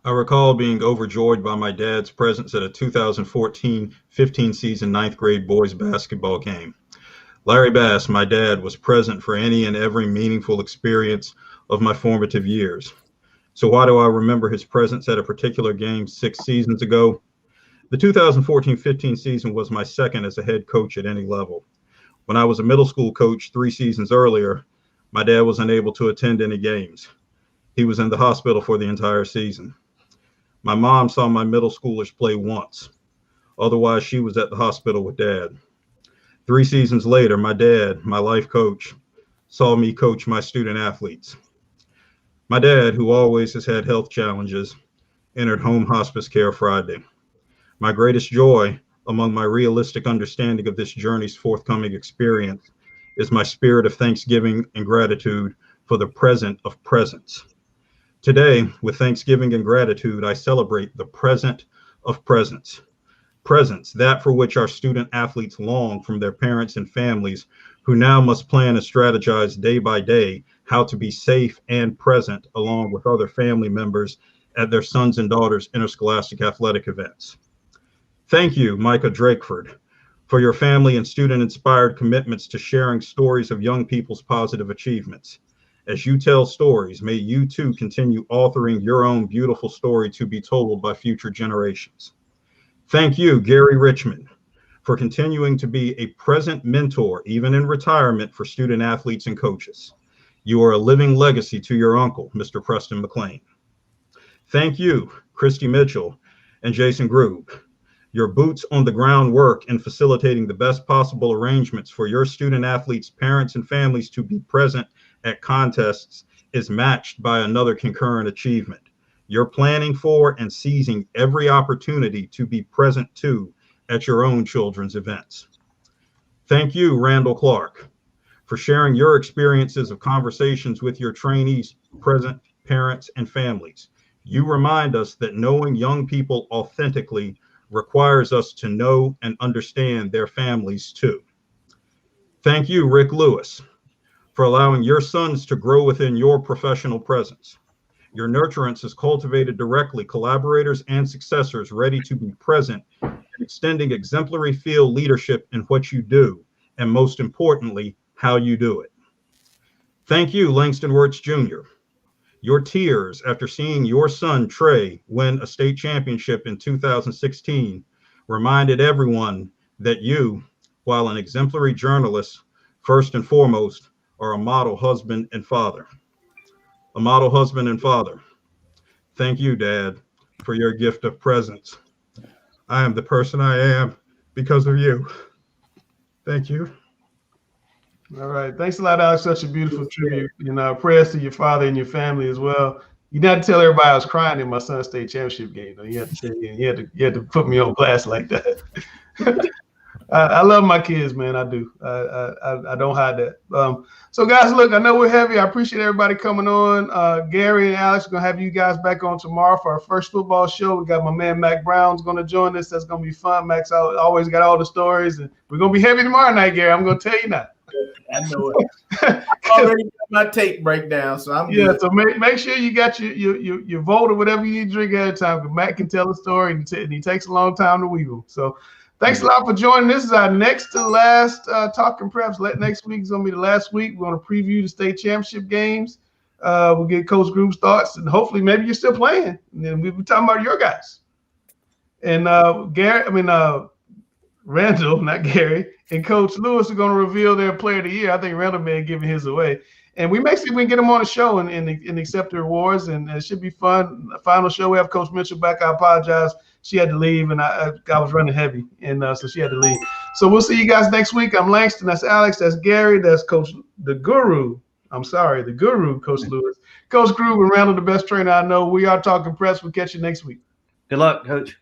I recall being overjoyed by my dad's presence at a 2014-15 season 9th grade boys basketball game. Larry Bass, my dad, was present for any and every meaningful experience of my formative years. So why do I remember his presence at a particular game 6 seasons ago? The 2014-15 season was my second as a head coach at any level. When I was a middle school coach 3 seasons earlier, my dad was unable to attend any games. He was in the hospital for the entire season. My mom saw my middle schoolers play once. Otherwise, she was at the hospital with dad. 3 seasons later, my dad, my life coach, saw me coach my student athletes. My dad, who always has had health challenges, entered home hospice care Friday. My greatest joy, among my realistic understanding of this journey's forthcoming experience, is my spirit of thanksgiving and gratitude for the present of presence. Today, with thanksgiving and gratitude, I celebrate the present of presence. Presence, that for which our student athletes long from their parents and families, who now must plan and strategize day by day how to be safe and present along with other family members at their sons and daughters' interscholastic athletic events. Thank you, Micah Drakeford, for your family and student-inspired commitments to sharing stories of young people's positive achievements. As you tell stories, may you too continue authoring your own beautiful story to be told by future generations. Thank you, Gary Richmond, for continuing to be a present mentor, even in retirement, for student athletes and coaches. You are a living legacy to your uncle, Mr. Preston McLean. Thank you, Christy Mitchell and Jason Grube. Your boots on the ground work in facilitating the best possible arrangements for your student athletes, parents, and families to be present at contests is matched by another concurrent achievement. You're planning for and seizing every opportunity to be present to at your own children's events. Thank you, Randall Clark, for sharing your experiences of conversations with your trainees, present parents, and families. You remind us that knowing young people authentically requires us to know and understand their families too. Thank you, Rick Lewis, for allowing your sons to grow within your professional presence. Your nurturance has cultivated directly collaborators and successors ready to be present and extending exemplary field leadership in what you do, and most importantly, how you do it. Thank you, Langston Wirtz Jr. Your tears after seeing your son, Trey, win a state championship in 2016 reminded everyone that you, while an exemplary journalist, first and foremost, are a model husband and father. A model husband and father. Thank you, Dad, for your gift of presence. I am the person I am because of you. Thank you. All right. Thanks a lot, Alex. Such a beautiful tribute. Prayers to your father and your family as well. You didn't have to tell everybody I was crying in my son's state championship game. You had to put me on blast like that. I love my kids, man. I do. I don't hide that. So, guys, look, I know we're heavy. I appreciate everybody coming on. Gary and Alex are going to have you guys back on tomorrow for our first football show. We got my man Mac Brown's going to join us. That's going to be fun. Mac's always got all the stories. And we're going to be heavy tomorrow night, Gary. I'm going to tell you now. I know it. I already got my tape breakdown, so I'm good. So make sure you got your vote or whatever you need to drink at a time, because Matt can tell a story and he takes a long time to weave them. So thanks a lot for joining. This is our next to last Talking Preps. Next week is going to be the last week. We're going to preview the state championship games. We'll get Coach Group's thoughts, and hopefully maybe you're still playing. And then we'll be talking about your guys. And Randall, not Gary, and Coach Lewis are going to reveal their player of the year. I think Randall may have given his away. And we may see if we can get him on the show and accept the awards, and it should be fun. The final show, we have Coach Mitchell back. I apologize. She had to leave, and I was running heavy, and so she had to leave. So we'll see you guys next week. I'm Langston. That's Alex. That's Gary. That's Coach the Guru. The Guru, Coach Lewis. Coach Groove and Randall, the best trainer I know. We are Talking Preps. We'll catch you next week. Good luck, Coach.